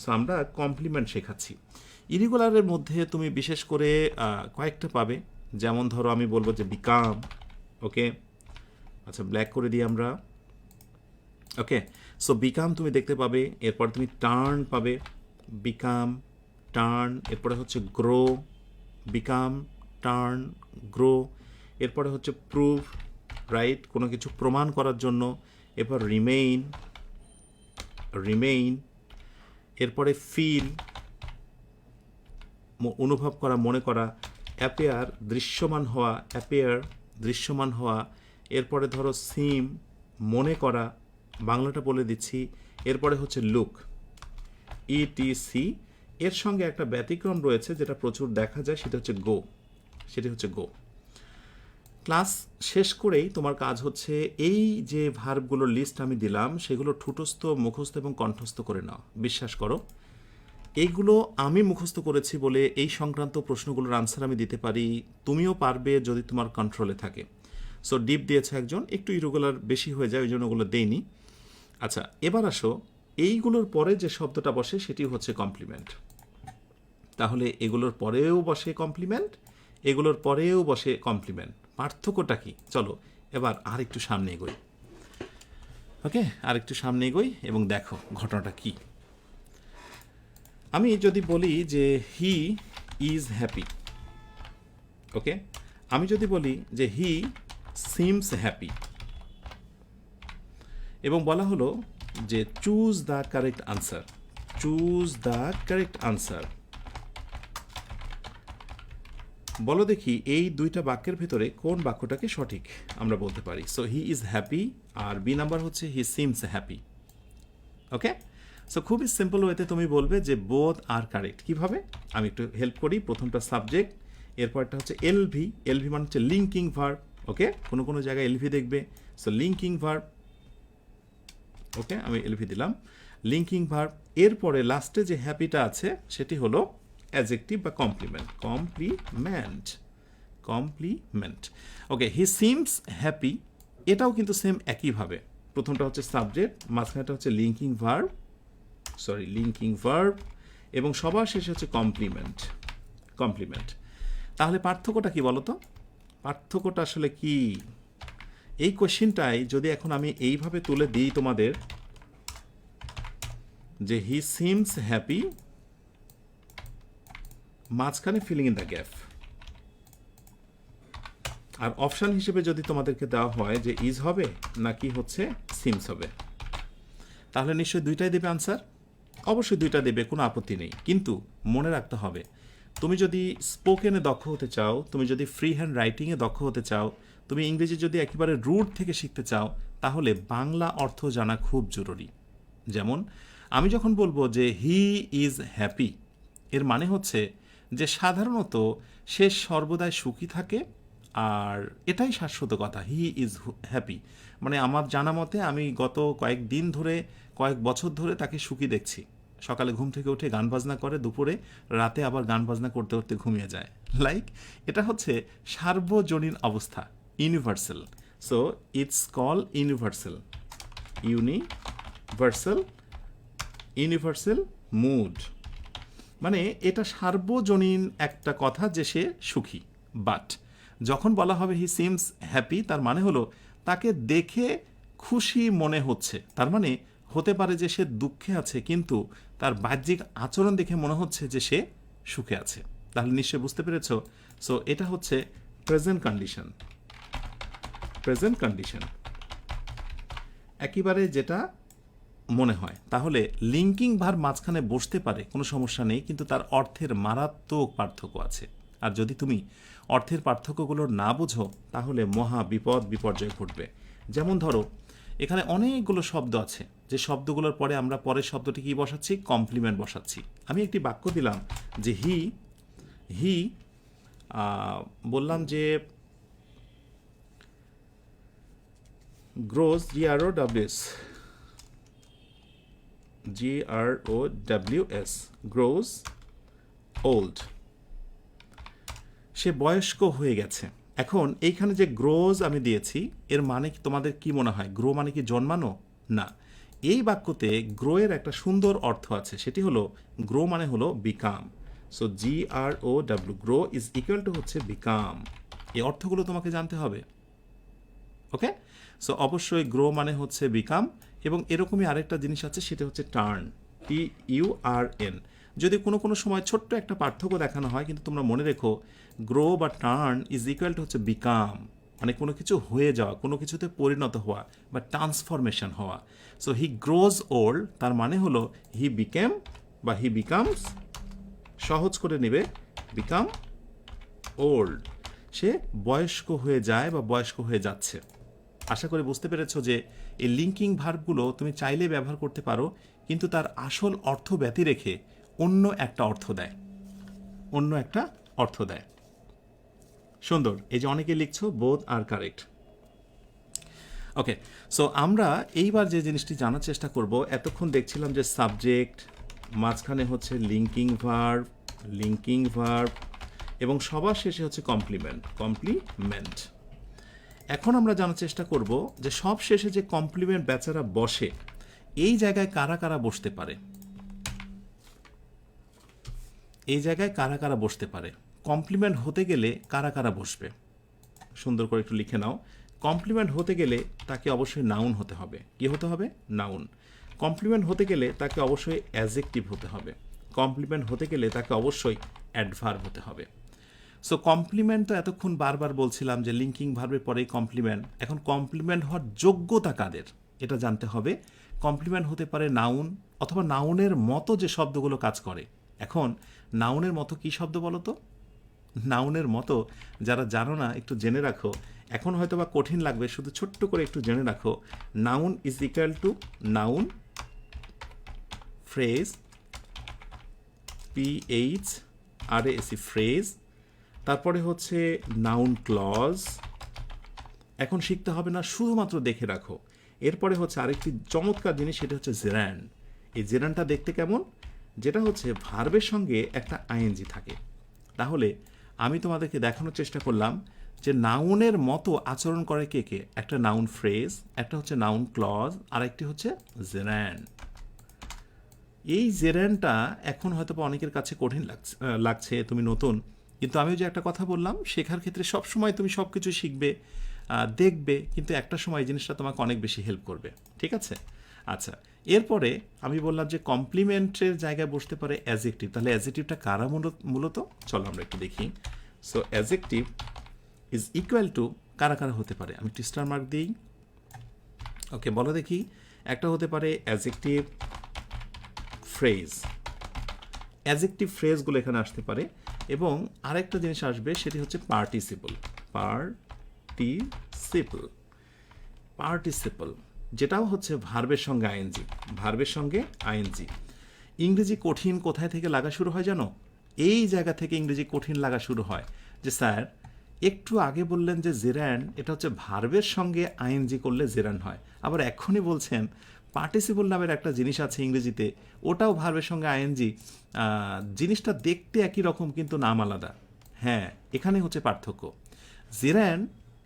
সো আমরা কমপ্লিমেন্ট শেখাচ্ছি। ইরেগুলারের মধ্যে তুমি বিশেষ করে কয়েকটা পাবে, যেমন ধরো আমি বলবো যে বিকাম, ওকে, আচ্ছা ব্ল্যাক করে দিই আমরা, ওকে। সো বিকাম তুমি দেখতে পাবে, এরপর তুমি টার্ন পাবে, বিকাম, টার্ন, এরপরে হচ্ছে গ্রো, বিকাম, টার্ন, গ্রো, এরপরে হচ্ছে প্রুভ, রাইট, কোনো কিছু প্রমাণ করার জন্য, এরপর রিমেইন, এরপরে ফিল, অনুভব করা, মনে করা, অ্যাপিয়ার, দৃশ্যমান হওয়া, এরপরে ধরো সিম, মনে করা, বাংলাটা বলে দিচ্ছি, এরপরে হচ্ছে লুক, ইটিসি। এর সঙ্গে একটা ব্যতিক্রম রয়েছে যেটা প্রচুর দেখা যায়, সেটা হচ্ছে গো। ক্লাস শেষ করেই তোমার কাজ হচ্ছে এই যে ভার্বগুলোর লিস্ট আমি দিলাম সেগুলো ঠুটস্থ, মুখস্থ এবং কণ্ঠস্থ করে নাও। বিশ্বাস করো, এইগুলো আমি মুখস্থ করেছি বলে এই সংক্রান্ত প্রশ্নগুলোর আনসার আমি দিতে পারি, তুমিও পারবে যদি তোমার কন্ট্রোলে থাকে। সো ডিপ দিয়েছে একজন, একটু ইরেগুলার বেশি হয়ে যায়, ওই জন্য ওগুলো দেইনি। আচ্ছা, এবার আসো, এইগুলোর পরে যে শব্দটা বসে সেটি হচ্ছে কমপ্লিমেন্ট। তাহলে এগুলোর পরেও বসে কমপ্লিমেন্ট, এগুলোর পরেও বসে কমপ্লিমেন্ট। পার্থক্যটা কি? চলো এবার আরেকটু সামনে এগোই, ওকে, আরেকটু সামনে এগোই এবং দেখো ঘটনাটা কি। আমি যদি বলি যে হি ইজ হ্যাপি, ওকে, আমি যদি বলি যে হি সিমস হ্যাপি, এবং বলা হলো যে চুজ দ্য কারেক্ট আনসার, বলো দেখি এই দুইটা বাক্যের ভেতরে কোন বাক্যটাকে সঠিক আমরা বলতে পারি। সো হি ইজ হ্যাপি, আর বি নাম্বার হচ্ছে he seems happy, okay. So খুবই সিম্পল ওয়েতে তুমি বলবে যে বোথ আর কারেক্ট। কীভাবে? আমি একটু হেল্প করি। প্রথমটা সাবজেক্ট, এরপরটা হচ্ছে এলভি মানে হচ্ছে লিঙ্কিং ভার্ব, ওকে। কোনো জায়গায় এলভি দেখবে, সো লিঙ্কিং ভার্ব, ওকে, আমি এলভি দিলাম, লিঙ্কিং ভার্ব। এরপরে লাস্টে যে হ্যাপিটা আছে সেটি হলো অ্যাডজেক্টিভ বা complement, okay. He seems happy, এটাও কিন্তু সেম একইভাবে, প্রথমটা হচ্ছে সাবজেক্ট, মাঝখানেটা হচ্ছে লিঙ্কিং ভার্ব, এবং সবার শেষে হচ্ছে কমপ্লিমেন্ট। তাহলে পার্থক্যটা কি বলো তো? পার্থক্যটা আসলে কি? এই কোশ্চেনটাই যদি এখন আমি এইভাবে তুলে দিই তোমাদের, যে হি সিমস হ্যাপি, মাঝখানে ফিলিং ইন দ্য গ্যাপ। আর অপশান হিসেবে যদি তোমাদেরকে দেওয়া হয় যে ইজ হবে নাকি হচ্ছে সিমস হবে, তাহলে নিশ্চয়ই দুইটাই দেবে আনসার। অবশ্যই দুইটা দেবে, কোনো আপত্তি নেই। কিন্তু মনে রাখতে হবে, তুমি যদি স্পোকেনে দক্ষ হতে চাও, তুমি যদি ফ্রি হ্যান্ড রাইটিংয়ে দক্ষ হতে চাও, তুমি ইংরেজি যদি একেবারে রুট থেকে শিখতে চাও, তাহলে বাংলা অর্থ জানা খুব জরুরি। যেমন আমি যখন বলবো যে হি ইজ হ্যাপি, এর মানে হচ্ছে যে সাধারণত সে সর্বদাই সুখী থাকে, আর এটাই শাশ্বত কথা। হি ইজ হ্যাপি মানে আমার জানা মতে আমি গত কয়েক বছর ধরে তাকে সুখী দেখছি। সকালে ঘুম থেকে উঠে গান বাজনা করে, দুপুরে রাতে আবার গান বাজনা করতে করতে ঘুমিয়ে যায়। এটা হচ্ছে সার্বজনীন অবস্থা, universal. So it's call universal, universal mood. মানে এটা সার্বজনীন একটা কথা যে সে সুখী। বাট যখন বলা হবে হি সিমস হ্যাপি, তার মানে হলো তাকে দেখে খুশি মনে হচ্ছে। তার মানে হতে পারে যে সে দুঃখে আছে, কিন্তু তার বাহ্যিক আচরণ দেখে মনে হচ্ছে যে সে সুখে আছে। তাহলে নিশ্চয়ই বুঝতে পেরেছ। সো এটা হচ্ছে প্রেজেন্ট কন্ডিশন, একেবারে যেটা মনে হয়। তাহলে লিঙ্কিং ভার্ব মাঝখানে বসতে পারে, কোনো সমস্যা নেই, কিন্তু তার অর্থের মারাত্মক পার্থক্য আছে। আর যদি তুমি অর্থের পার্থক্যগুলো না বুঝো, তাহলে মহা বিপর্যয় ঘটবে। যেমন ধরো, এখানে অনেকগুলো শব্দ আছে, যে শব্দগুলোর পরে আমরা পরের শব্দটি কি বসাচ্ছি? কমপ্লিমেন্ট বসাচ্ছি। আমি একটি বাক্য দিলাম যে হি বললাম যে গ্রোস, GROWS, গ্রোস ওল্ড, সে বয়স্ক হয়ে গেছে। এখন এইখানে যে গ্রোজ আমি দিয়েছি, এর মানে কি তোমাদের কি মনে হয়? গ্রো মানে কি জন্মানো? না। এই বাক্যতে গ্রো এর একটা সুন্দর অর্থ আছে, সেটি হলো গ্রো মানে হলো become. So GROW, grow is equal two হচ্ছে বিকাম। এই অর্থগুলো তোমাকে জানতে হবে। ওকে, সো অবশ্যই গ্রো মানে হচ্ছে বিকাম। এবং এরকমই আরেকটা জিনিস আছে, সেটা হচ্ছে টার্ন, TURN। যদি কোনো সময় ছোট্ট একটা পার্থক্য দেখানো হয়, কিন্তু তোমরা মনে রেখো গ্রো বা টার্ন ইজ ইকুয়াল টু হচ্ছে বিকাম, মানে কোনো কিছু হয়ে যাওয়া, কোনো কিছুতে পরিণত হওয়া বা ট্রান্সফরমেশন হওয়া। সো হি গ্রোজ ওল্ড, তার মানে হলো হি বিকেম বা হি বিকামস, সহজ করে নেবে, বিকাম ওল্ড, সে বয়স্ক হয়ে যায় বা বয়স্ক হয়ে যাচ্ছে। আশা করি বুঝতে পেরেছো যে এই লিঙ্কিং ভার্বগুলো তুমি চাইলে ব্যবহার করতে পারো, কিন্তু তার আসল অর্থ ব্যতি রেখে অন্য একটা অর্থ দেয়। সুন্দর। এই যে অনেকে লিখছো, বোথ আর কারেক্ট। ওকে, সো আমরা এইবার যে জিনিসটি জানার চেষ্টা করব, এতক্ষণ দেখছিলাম যে সাবজেক্ট, মাঝখানে হচ্ছে লিঙ্কিং ভার্ব এবং সবার শেষে হচ্ছে কমপ্লিমেন্ট। এখন আমরা জানার চেষ্টা করব যে সব শেষে যে কমপ্লিমেন্ট বেচারা বসে, এই জায়গায় কারা কারা বসতে পারে। কমপ্লিমেন্ট হতে গেলে কারা কারা বসবে, সুন্দর করে একটু লিখে নাও। কমপ্লিমেন্ট হতে গেলে তাকে অবশ্যই নাউন হতে হবে। কি হতে হবে? নাউন। কমপ্লিমেন্ট হতে গেলে তাকে অবশ্যই অ্যাডজেক্টিভ হতে হবে। কমপ্লিমেন্ট হতে গেলে তাকে অবশ্যই অ্যাডভার্ব হতে হবে। সো কমপ্লিমেন্ট তো এতক্ষণ বারবার বলছিলাম যে লিঙ্কিং ভার্বের পরেই কমপ্লিমেন্ট। এখন কমপ্লিমেন্ট হওয়ার যোগ্যতা কাদের, এটা জানতে হবে। কমপ্লিমেন্ট হতে পারে নাউন, অথবা নাউনের মতো যে শব্দগুলো কাজ করে। এখন নাউনের মতো কি শব্দ বলো তো? নাউনের মতো, যারা জানো না একটু জেনে রাখো, এখন হয়তো বা কঠিন লাগবে, শুধু ছোট্ট করে একটু জেনে রাখো। Noun is equal two noun phrase, PHRASE, phrase. তারপরে হচ্ছে নাউন ক্লজ। এখন শিখতে হবে না, শুধুমাত্র দেখে রাখো। এরপরে হচ্ছে আরেকটি চমৎকার জিনিস, সেটা হচ্ছে জেরান্ড। এই জেরান্ডটা দেখতে কেমন? যেটা হচ্ছে ভার্বের সঙ্গে একটা আইএনজি থাকে। তাহলে আমি তোমাদেরকে দেখানোর চেষ্টা করলাম যে নাউনের মতো আচরণ করে কে কে। একটা নাউন ফ্রেজ, একটা হচ্ছে নাউন ক্লজ, আর একটি হচ্ছে জেরান্ড। এই জেরান্ডটা এখন হয়তো অনেকের কাছে কঠিন লাগছে, তুমি নতুন, কিন্তু আমি যে একটা কথা বললাম, শেখার ক্ষেত্রে সবসময় তুমি সব কিছু শিখবে, দেখবে, কিন্তু একটা সময় এই জিনিসটা তোমাকে অনেক বেশি হেল্প করবে। ঠিক আছে? আচ্ছা, এরপরে আমি বললাম যে কমপ্লিমেন্টের জায়গায় বসতে পারে অ্যাজেক্টিভ। তাহলে অ্যাজেক্টিভটা কারা মূলত? চলো আমরা একটু দেখি। So adjective is equal two কারা কারা হতে পারে, আমি একটু স্টার মার্ক দিই। ওকে, বলো দেখি। একটা হতে পারে অ্যাজেক্টিভ ফ্রেজ, অ্যাজেক্টিভ ফ্রেজগুলো এখানে আসতে পারে। এবং আরেকটা জিনিস আসবে, সেটি হচ্ছে পার্টিসিপল। পার্টিসিপল, পার্টিসিপল যেটাও হচ্ছে ভার্বের সঙ্গে আইএনজি, ভার্বের সঙ্গে আইএনজি। ইংরেজি কঠিন কোথায় থেকে লাগা শুরু হয় জানো? এই জায়গা থেকে ইংরেজি কঠিন লাগা শুরু হয় যে স্যার একটু আগে বললেন যে জেরান, এটা হচ্ছে ভার্বের সঙ্গে আইএনজি করলে জেরান হয়, আবার এখনই বলছেন পার্টিসিপল নামের একটা জিনিস আছে ইংরেজিতে, ওটাও ভার্বের সঙ্গে আইএনজি। জিনিসটা দেখতে একই রকম কিন্তু নাম আলাদা। হ্যাঁ, এখানে হচ্ছে পার্থক্য। জেরান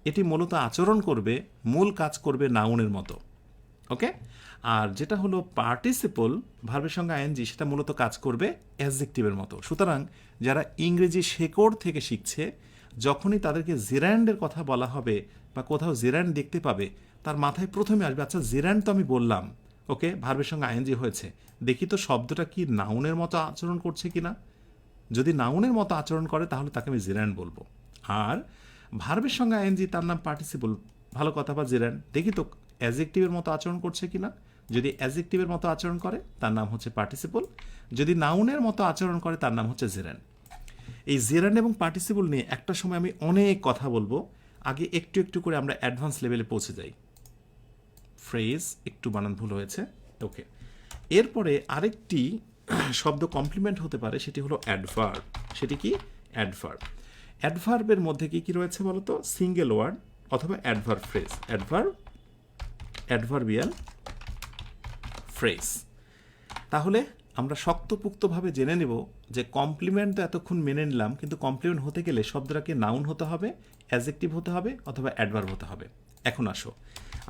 এটি মূলত আচরণ করবে, মূল কাজ করবে নাউনের মতো। ওকে, আর যেটা হলো পার্টিসিপল ভার্বের সঙ্গে আইএনজি, সেটা মূলত কাজ করবে অ্যাডজেক্টিভের মতো। সুতরাং যারা ইংরেজি শেকড় থেকে শিখছে, যখনই তাদেরকে জেরান্ডের কথা বলা হবে বা কোথাও জেরান্ড দেখতে পাবে, তার মাথায় প্রথমে আসবে আচ্ছা জেরান্ড তো আমি বললাম, ওকে ভার্বের সঙ্গে আইএনজি হয়েছে, দেখি তো শব্দটা কি নাউনের মতো আচরণ করছে কিনা। যদি নাউনের মতো আচরণ করে তাহলে তাকে আমি জেরান্ড বলবো। আর ভার্বের সঙ্গে আইএনজি, তার নাম পার্টিসিপল, ভালো কথা, বা জেরান্ড, দেখি তো অ্যাডজেক্টিভের মতো আচরণ করছে কিনা। যদি অ্যাডজেক্টিভের মতো আচরণ করে তার নাম হচ্ছে পার্টিসিপল, যদি নাউনের মতো আচরণ করে তার নাম হচ্ছে জেরান্ড। এই জেরান্ড এবং পার্টিসিপল নিয়ে একটা সময় আমি অনেক কথা বলবো, আগে একটু একটু করে আমরা অ্যাডভান্স লেভেলে পৌঁছে যাই। ফ্রেজ একটু বানান ভুল হয়েছে, ওকে। এরপরে আরেকটি শব্দ কমপ্লিমেন্ট হতে পারে, সেটি হলো অ্যাডভার্ব। সেটি কি? অ্যাডভার্ব। অ্যাডভার্বের মধ্যে কি কি রয়েছে বলতো? সিঙ্গেল ওয়ার্ড অথবা adverb phrase, adverb, adverbial phrase. তাহলে আমরা শক্তপুক্তভাবে জেনে নেব যে কমপ্লিমেন্ট তো এতক্ষণ মেনে নিলাম, কিন্তু কমপ্লিমেন্ট হতে গেলে শব্দটাকে নাউন হতে হবে, অ্যাডজেক্টিভ হতে হবে অথবা অ্যাডভার্ব হতে হবে। এখন আসো,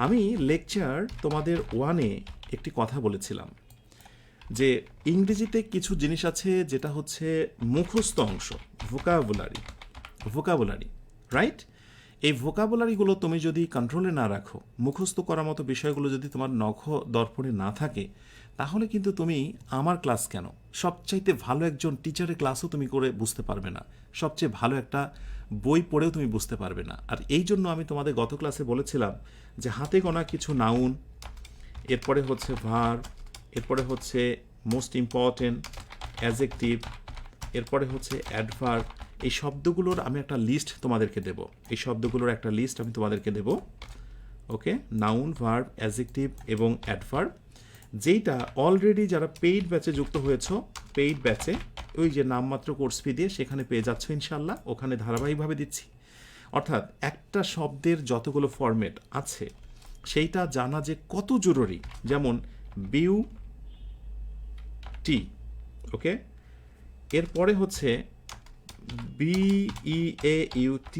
আমি লেকচার তোমাদের 1-এ একটি কথা বলেছিলাম যে ইংরেজিতে কিছু জিনিস আছে যেটা হচ্ছে মুখস্থ অংশ, ভোকাবুলারি, ভোকাবুলারি, রাইট? এই ভোকাবুলারিগুলো তুমি যদি কন্ট্রোলে না রাখো, মুখস্থ করার মতো বিষয়গুলো যদি তোমার নখ দর্পণে না থাকে, তাহলে কিন্তু তুমি আমার ক্লাস কেন, সবচাইতে ভালো একজন টিচারের ক্লাসও তুমি করে বুঝতে পারবে না, সবচেয়ে ভালো একটা বই পড়েও তুমি বুঝতে পারবে না। আর এই জন্য আমি তোমাদের গত ক্লাসে বলেছিলাম যে হাতে গোনা কিছু নাউন, এরপরে হচ্ছে ভার্ব, এরপরে হচ্ছে মোস্ট ইম্পর্টেন্ট অ্যাডজেক্টিভ, এরপরে হচ্ছে অ্যাডভার্ব, এই শব্দগুলোর আমি একটা লিস্ট তোমাদেরকে দেব, এই শব্দগুলোর একটা লিস্ট আমি তোমাদেরকে দেব। ওকে, নাউন, ভার্ব, অ্যাডজেক্টিভ এবং অ্যাডভার্ব, যেইটা অলরেডি যারা পেইড ব্যাচে যুক্ত হয়েছো, পেইড ব্যাচে ওই যে নামমাত্র কোর্স ফি দিয়ে সেখানে পেয়ে যাচ্ছ ইনশাল্লাহ, ওখানে ধারাবাহিকভাবে দিচ্ছি। অর্থাৎ একটা শব্দের যতগুলো ফরম্যাট আছে সেইটা জানা যে কত জরুরি। যেমন বিউটি, ওকে, এরপরে হচ্ছে BEAUTIFY,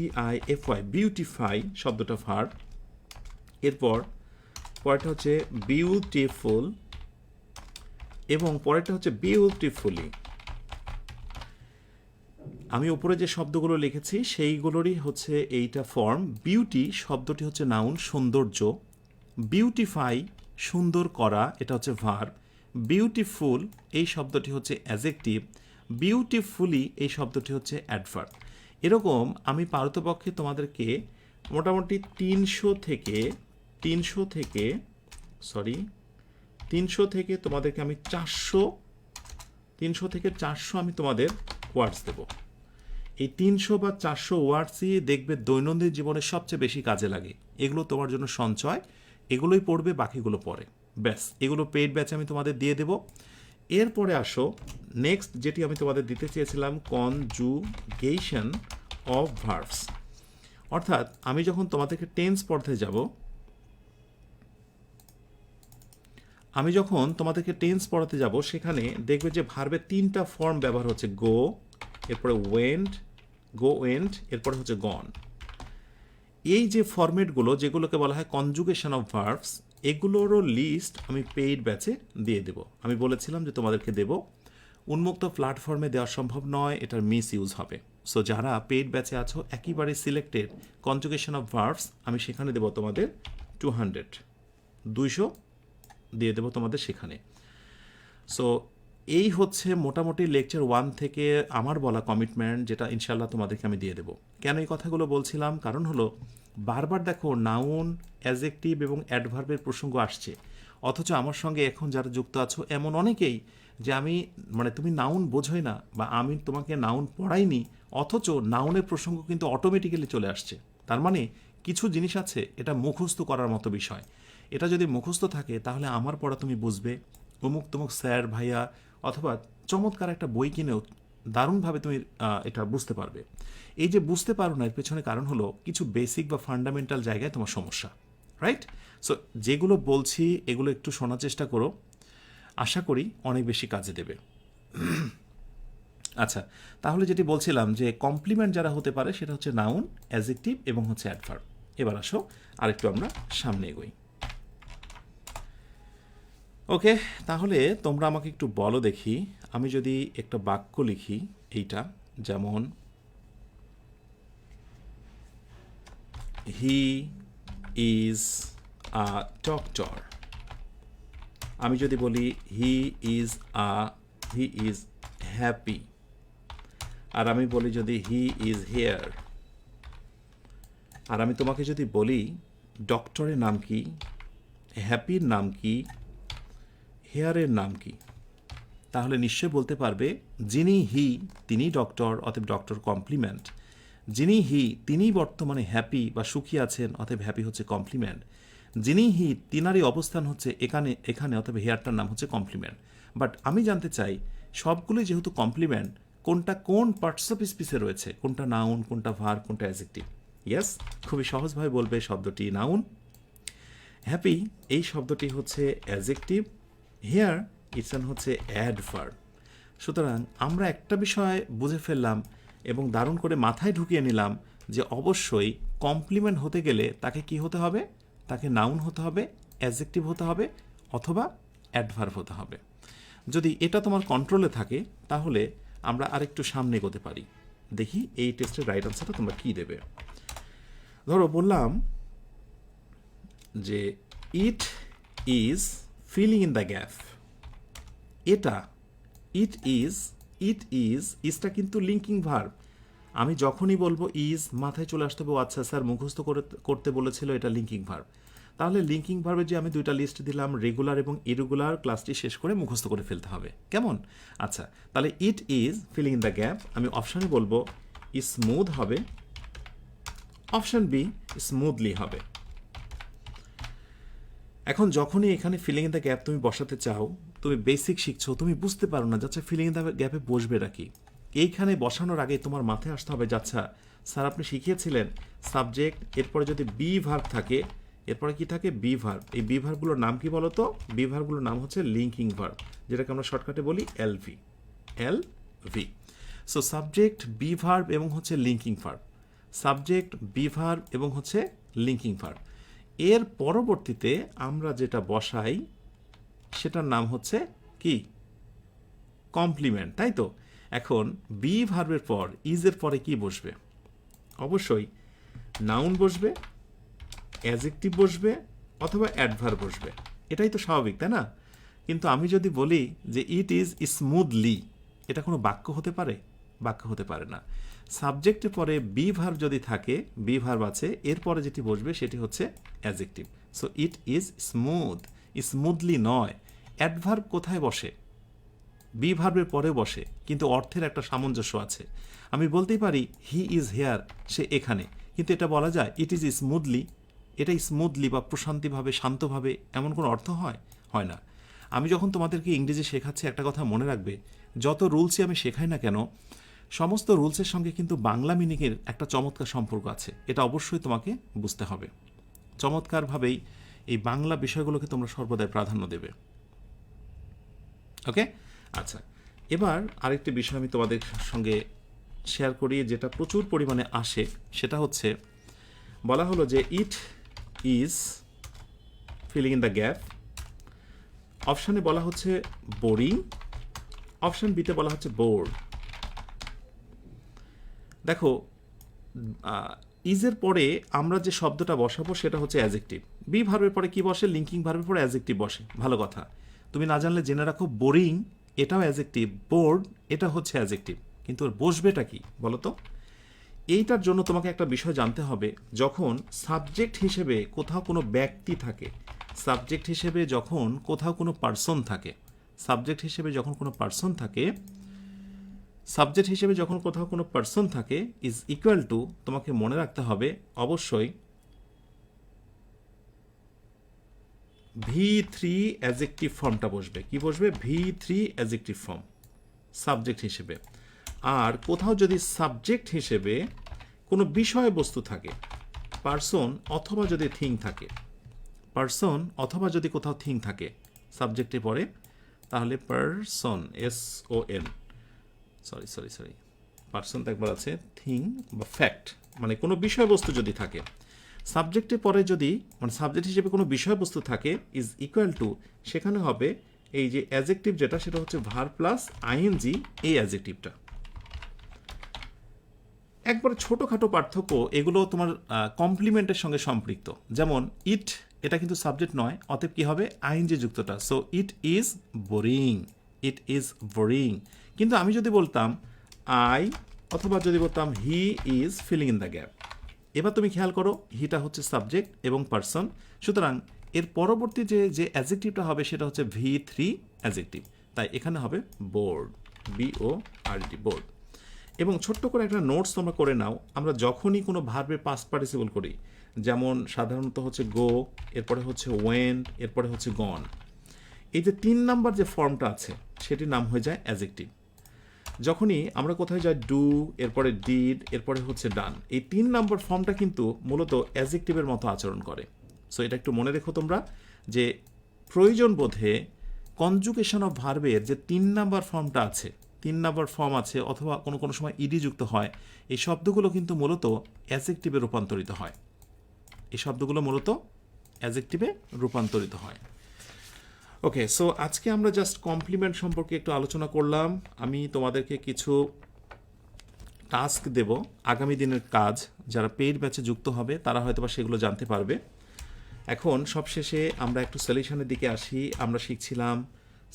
বিউটিফাই শব্দটা ভার্ব, এরপর পরেরটা হচ্ছে বিউটিফুল এবং পরেরটা হচ্ছে বিউটিফুলি। আমি উপরে যে শব্দগুলো লিখেছি সেইগুলোরই হচ্ছে এইটা ফর্ম। বিউটি শব্দটি হচ্ছে নাউন, সৌন্দর্য। বিউটিফাই সুন্দর করা, এটা হচ্ছে ভার্ব। বিউটিফুল এই শব্দটি হচ্ছে অ্যাডজেক্টিভ। বিউটিফুলি এই শব্দটি হচ্ছে অ্যাডভার্ব। এরকম আমি পারতপক্ষে তোমাদেরকে মোটামুটি 300 থেকে তোমাদেরকে আমি 300 থেকে 400 আমি তোমাদের ওয়ার্ডস দেব। এই 300 বা 400 ওয়ার্ডসই দেখবে দৈনন্দিন জীবনে সবচেয়ে বেশি কাজে লাগে। এগুলো তোমার জন্য সঞ্চয়, এগুলোই পড়বে, বাকিগুলো পড়ে, ব্যাস। এগুলো পেইড ব্যাচে আমি তোমাদের দিয়ে দেব। এরপরে আসো নেক্সট যেটি আমি তোমাদের দিতে চেয়েছিলাম, কনজুগেশন অফ ভার্বস। অর্থাৎ আমি যখন তোমাদেরকে টেন্স পড়তে যাব, পড়াতে যাব, সেখানে দেখবে যে ভার্বের 3টা ফর্ম ব্যবহার হচ্ছে, গো, এরপরে ওয়েন্ট, এরপরে হচ্ছে গন। এই যে ফরম্যাটগুলো যেগুলোকে বলা হয় কনজুগেশন অফ ভার্বস, এগুলোরও লিস্ট আমি পেইড ব্যাচে দিয়ে দেব। আমি বলেছিলাম যে তোমাদেরকে দেব, উন্মুক্ত প্ল্যাটফর্মে দেওয়া সম্ভব নয়, এটার মিস ইউজ হবে। সো যারা পেইড ব্যাচে আছো, একেবারে সিলেক্টেড কনজুগেশন অফ ভার্বস, আমি সেখানে দেব তোমাদের 200 দিয়ে দেবো তোমাদের সেখানে। সো এই হচ্ছে মোটামুটি লেকচার 1 থেকে আমার বলা কমিটমেন্ট, যেটা ইনশাল্লাহ তোমাদেরকে আমি দিয়ে দেবো। কেন এই কথাগুলো বলছিলাম? কারণ হলো বারবার দেখো নাউন, অ্যাডজেক্টিভ এবং অ্যাডভার্বের প্রসঙ্গ আসছে, অথচ আমার সঙ্গে এখন যারা যুক্ত আছো এমন অনেকেই যে আমি মানে তুমি নাউন বোঝোই না বা আমি তোমাকে নাউন পড়াইনি, অথচ নাউনের প্রসঙ্গ কিন্তু অটোমেটিক্যালি চলে আসছে। তার মানে কিছু জিনিস আছে এটা মুখস্থ করার মতো বিষয়। এটা যদি মুখস্থ থাকে তাহলে আমার পড়া তুমি বুঝবে, অমুক তমুক স্যার ভাইয়া অথবা চমৎকার একটা বই কিনেও দারুণভাবে তুমি এটা বুঝতে পারবে। এই যে বুঝতে পারো না, এর পেছনে কারণ হলো কিছু বেসিক বা ফান্ডামেন্টাল জায়গায় তোমার সমস্যা, রাইট? সো যেগুলো বলছি এগুলো একটু শোনার চেষ্টা করো, আশা করি অনেক বেশি কাজে দেবে। আচ্ছা, তাহলে যেটি বলছিলাম যে কমপ্লিমেন্ট যারা হতে পারে সেটা হচ্ছে নাউন, অ্যাডজেক্টিভ এবং হচ্ছে অ্যাডভার্ব। এবার আসো আরেকটু আমরা সামনে এগোই। ওকে, তাহলে তোমরা আমাকে একটু বলো দেখি, আমি যদি একটা বাক্য লিখি এইটা, যেমন হি ইজ আ ডক্টর। আমি যদি বলি হি ইজ হ্যাপি, আর আমি বলি যদি হি ইজ হেয়ার, আর আমি তোমাকে যদি বলি ডক্টরের নাম কি, হ্যাপির নাম কি, হেয়ারের নাম কি, তাহলে নিশ্চয় বলতে পারবে যিনি হি তিনি ডক্টর, অতএব ডক্টর কমপ্লিমেন্ট। যিনি হি তিনি বর্তমানে হ্যাপি বা সুখী আছেন, অতএব হ্যাপি হচ্ছে কমপ্লিমেন্ট। যিনি হি তিনারই অবস্থান হচ্ছে এখানে, অতএব হেয়ারটার নাম হচ্ছে কমপ্লিমেন্ট। বাট আমি জানতে চাই সবগুলোই যেহেতু কমপ্লিমেন্ট, কোনটা কোন পার্টস অফ স্পিচে রয়েছে, কোনটা নাউন, কোনটা ভার্ব, কোনটা অ্যাডজেক্টিভ? ইয়েস, খুবই সহজভাবে বলবে শব্দটি নাউন, হ্যাপি এই শব্দটি হচ্ছে অ্যাডজেক্টিভ, হেয়ার ইটস হচ্ছে অ্যাডভার্ব। সুতরাং আমরা একটা বিষয় বুঝে ফেললাম এবং দারুণ করে মাথায় ঢুকিয়ে নিলাম যে অবশ্যই কমপ্লিমেন্ট হতে গেলে তাকে কি হতে হবে? তাকে নাউন হতে হবে, অ্যাডজেক্টিভ হতে হবে অথবা অ্যাডভার্ব হতে হবে। যদি এটা তোমার কন্ট্রোলে থাকে তাহলে আমরা আরেকটু সামনে এগোতে পারি। দেখি এই টেস্টের রাইট আনসারটা তোমরা কী দেবে। ধরো বললাম যে it is filling in the gap. এটা ইট ইজটা কিন্তু লিঙ্কিং ভার্ব। আমি যখনই বলবো ইজ, মাথায় চলে আসতে হবে আচ্ছা স্যার মুখস্থ করতে বলেছিল, এটা লিঙ্কিং ভার্ব। তাহলে লিঙ্কিং ভার্বে যে আমি দুইটা লিস্ট দিলাম, রেগুলার এবং ইরেগুলার, ক্লাসটি শেষ করে মুখস্থ করে ফেলতে হবে, কেমন? আচ্ছা, তাহলে it is filling in the gap, আমি অপশানে বলবো স্মুথ হবে, অপশান বি স্মুথলি হবে। এখন যখনই এখানে ফিলিং ইন দ্য গ্যাপ তুমি বসাতে চাও, তুমি বেসিক শিখছো, তুমি বুঝতে পারো না যাচ্ছে ফিলিং ইন দ্য গ্যাপে বসবে নাকি। এইখানে বসানোর আগে তোমার মাথায় আসতে হবে যাচ্ছা স্যার আপনি শিখিয়েছিলেন সাবজেক্ট, এরপরে যদি বি ভার্ব থাকে, এরপরে কি থাকে? Be verb. এই বি ভার্বগুলোর নাম কি বলো তো? বি ভার্বগুলোর নাম হচ্ছে লিঙ্কিং ভার্ব, যেটাকে আমরা শর্টকাটে বলি LV. So subject, be verb এবং হচ্ছে linking verb, subject, be verb এবং হচ্ছে লিঙ্কিং ভার্ব। এর পরবর্তীতে আমরা যেটা বসাই সেটার নাম হচ্ছে কি? কমপ্লিমেন্ট, তাই তো? এখন বি ভার্বের পর ইজের পরে কি বসবে? অবশ্যই নাউন বসবে, অ্যাডজেক্টিভ বসবে অথবা অ্যাডভার্ব বসবে, এটাই তো স্বাভাবিক, তাই না? কিন্তু আমি যদি বলি যে ইট ইজ স্মুথলি, এটা কোনো বাক্য হতে পারে? বাক্য হতে পারে না। সাবজেক্টের পরে বি ভার্ব যদি থাকে, বি ভার্ব আছে, এরপরে যেটি বসবে সেটি হচ্ছে adjective. So it is smooth, smoothly নয়। অ্যাডভার্ব কোথায় বসে? বি ভার্বের পরে বসে, কিন্তু অর্থের একটা সামঞ্জস্য আছে। আমি বলতেই পারি হি ইজ হেয়ার, সে এখানে, কিন্তু এটা বলা যায় ইট ইজ স্মুথলি, এটা স্মুথলি বা প্রশান্তিভাবে, শান্তভাবে, এমন কোনো অর্থ হয়? হয় না। আমি যখন তোমাদেরকে ইংরেজি শেখাচ্ছি একটা কথা মনে রাখবে, যত রুলসই আমি শেখাই না কেন, সমস্ত রুলসের সঙ্গে কিন্তু বাংলা মিনিংয়ের একটা চমৎকার সম্পর্ক আছে, এটা অবশ্যই তোমাকে বুঝতে হবে। চমৎকারভাবেই এই বাংলা বিষয়গুলোকে তোমরা সর্বদাই প্রাধান্য দেবে। ওকে, আচ্ছা, এবার আরেকটি বিষয় আমি তোমাদের সঙ্গে শেয়ার করি, যেটা প্রচুর পরিমাণে আসে, সেটা হচ্ছে বলা হলো যে it is filling in the gap. অপশানে বলা হচ্ছে বোরিং, অপশান বিতে বলা হচ্ছে বোর্ড। দেখো ইজের পরে আমরা যে শব্দটা বসাবো সেটা হচ্ছে অ্যাজেক্টিভ। বি ভার্বের পরে কি বসে? লিঙ্কিং ভার্বের পরে অ্যাজেক্টিভ বসে। ভালো কথা, তুমি না জানলে জেনে রাখো, বোরিং এটাও অ্যাজেক্টিভ, বোর্ড এটা হচ্ছে অ্যাজেক্টিভ, কিন্তু ওর বসবেটা কি বলো তো? এইটার জন্য তোমাকে একটা বিষয় জানতে হবে, যখন সাবজেক্ট হিসেবে কোথাও কোনো ব্যক্তি থাকে, সাবজেক্ট হিসেবে যখন কোথাও কোনো পার্সন থাকে, সাবজেক্ট হিসেবে যখন কোনো পার্সন থাকে, সাবজেক্ট হিসেবে যখন কোথাও কোনো পার্সন থাকে, ইজ ইকুয়াল টু, তোমাকে মনে রাখতে হবে অবশ্যই V3 অ্যাজেক্টিভ ফর্মটা বসবে। কি বসবে? V3 অ্যাজেক্টিভ ফর্ম সাবজেক্ট হিসেবে। আর কোথাও যদি সাবজেক্ট হিসেবে কোনো বিষয়বস্তু থাকে, পার্সন অথবা যদি থিং থাকে, পার্সন অথবা যদি কোথাও থিং থাকে সাবজেক্টে পড়ে, তাহলে পার্সন, SON, সরি পার্সন তো একবার আছে, থিং বা ফ্যাক্ট, মানে কোনো বিষয়বস্তু যদি থাকে, সাবজেক্টে পরে যদি মানে সাবজেক্ট হিসেবে কোনো বিষয়বস্তু থাকে, ইজ ইকুয়াল টু, সেখানে হবে এই যে অ্যাজেক্টিভ যেটা, সেটা হচ্ছে ভার প্লাস আইএনজি, এই অ্যাজেক্টিভটা। একবারে ছোটোখাটো পার্থক্য, এগুলো তোমার কমপ্লিমেন্টের সঙ্গে সম্পৃক্ত। যেমন ইট, এটা কিন্তু সাবজেক্ট নয়, অতএব কী হবে? আইএনজি যুক্তটা। So it is boring, it is boring. কিন্তু আমি যদি বলতাম আই, অথবা যদি বলতাম he is filling in the gap, এবার তুমি খেয়াল করো, হিটা হচ্ছে সাবজেক্ট এবং পার্সন, সুতরাং এর পরবর্তী যে অ্যাজেক্টিভটা হবে সেটা হচ্ছে V3 অ্যাজেক্টিভ। তাই এখানে হবে বোর্ড, BORD, বোর্ড। এবং ছোট্ট করে একটা নোটস তোমরা করে নাও, আমরা যখনই কোনো ভার্বের পাস্ট পার্টিসিপল করি, যেমন সাধারণত হচ্ছে গো, এরপরে হচ্ছে ওয়েন, এরপরে হচ্ছে গন, এই যে 3 নাম্বার যে ফর্মটা আছে সেটির নাম হয়ে যায় অ্যাজেক্টিভ। যখনই আমরা কোথায় যাই, ডু, এরপরে ডিড, এরপরে হচ্ছে ডান, এই 3 নাম্বার ফর্মটা কিন্তু মূলত অ্যাজেক্টিভের মতো আচরণ করে। সো এটা একটু মনে রেখো তোমরা, যে প্রয়োজন বোধে কনজুগেশন অফ ভার্বের যে 3 নাম্বার ফর্মটা আছে, 3 নাম্বার ফর্ম আছে, অথবা কোনো কোনো সময় ইডি যুক্ত হয়, এই শব্দগুলো কিন্তু মূলত অ্যাজেক্টিভে রূপান্তরিত হয়, এই শব্দগুলো মূলত অ্যাজেক্টিভে রূপান্তরিত হয়। ওকে, সো আজকে আমরা জাস্ট কমপ্লিমেন্ট সম্পর্কে একটু আলোচনা করলাম। আমি তোমাদেরকে কিছু টাস্ক দেব, আগামী দিনের কাজ, যারা পেইড ব্যাচে যুক্ত হবে তারা হয়তো বা সেগুলো জানতে পারবে। এখন সবশেষে আমরা একটু সলিউশনের দিকে আসি। আমরা শিখছিলাম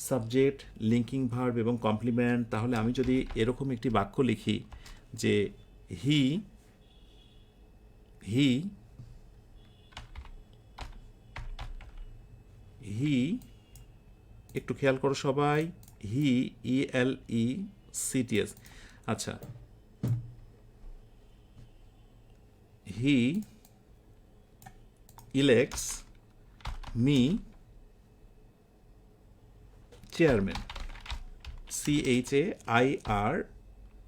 সাবজেক্ট, লিঙ্কিং ভার্ব এবং কমপ্লিমেন্ট। তাহলে আমি যদি এরকম একটি বাক্য লিখি যে হি হি হি একটু খেয়াল করো সবাই, হি, ELECTS, আচ্ছা, হি elects me chairman,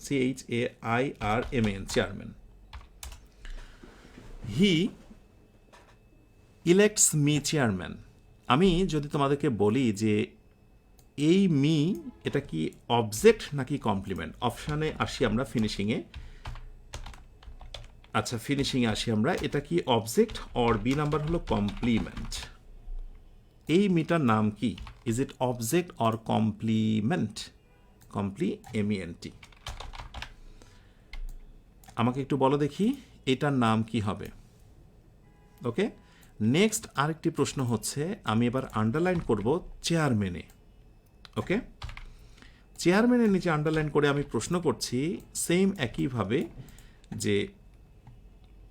CHAIRMAN, chairman. He elects me chairman. আমি যদি তোমাদেরকে বলি যে এই মি এটা কি অবজেক্ট নাকি কমপ্লিমেন্ট, অপশানে আসি আমরা, ফিনিশিংয়ে, আচ্ছা ফিনিশিংয়ে আসি আমরা, এটা কি অবজেক্ট, অর বি নাম্বার হলো কমপ্লিমেন্ট। এই মিটার নাম কি? Is it object or complement? MENT। আমাকে একটু বলো দেখি এটার নাম কি হবে। ওকে, নেক্সট আরেকটি প্রশ্ন হচ্ছে, আমি এবার আন্ডারলাইন করব চেয়ারম্যানে। ওকে, চেয়ারম্যানের নিচে আন্ডারলাইন করে আমি প্রশ্ন করছি সেম একইভাবে, যে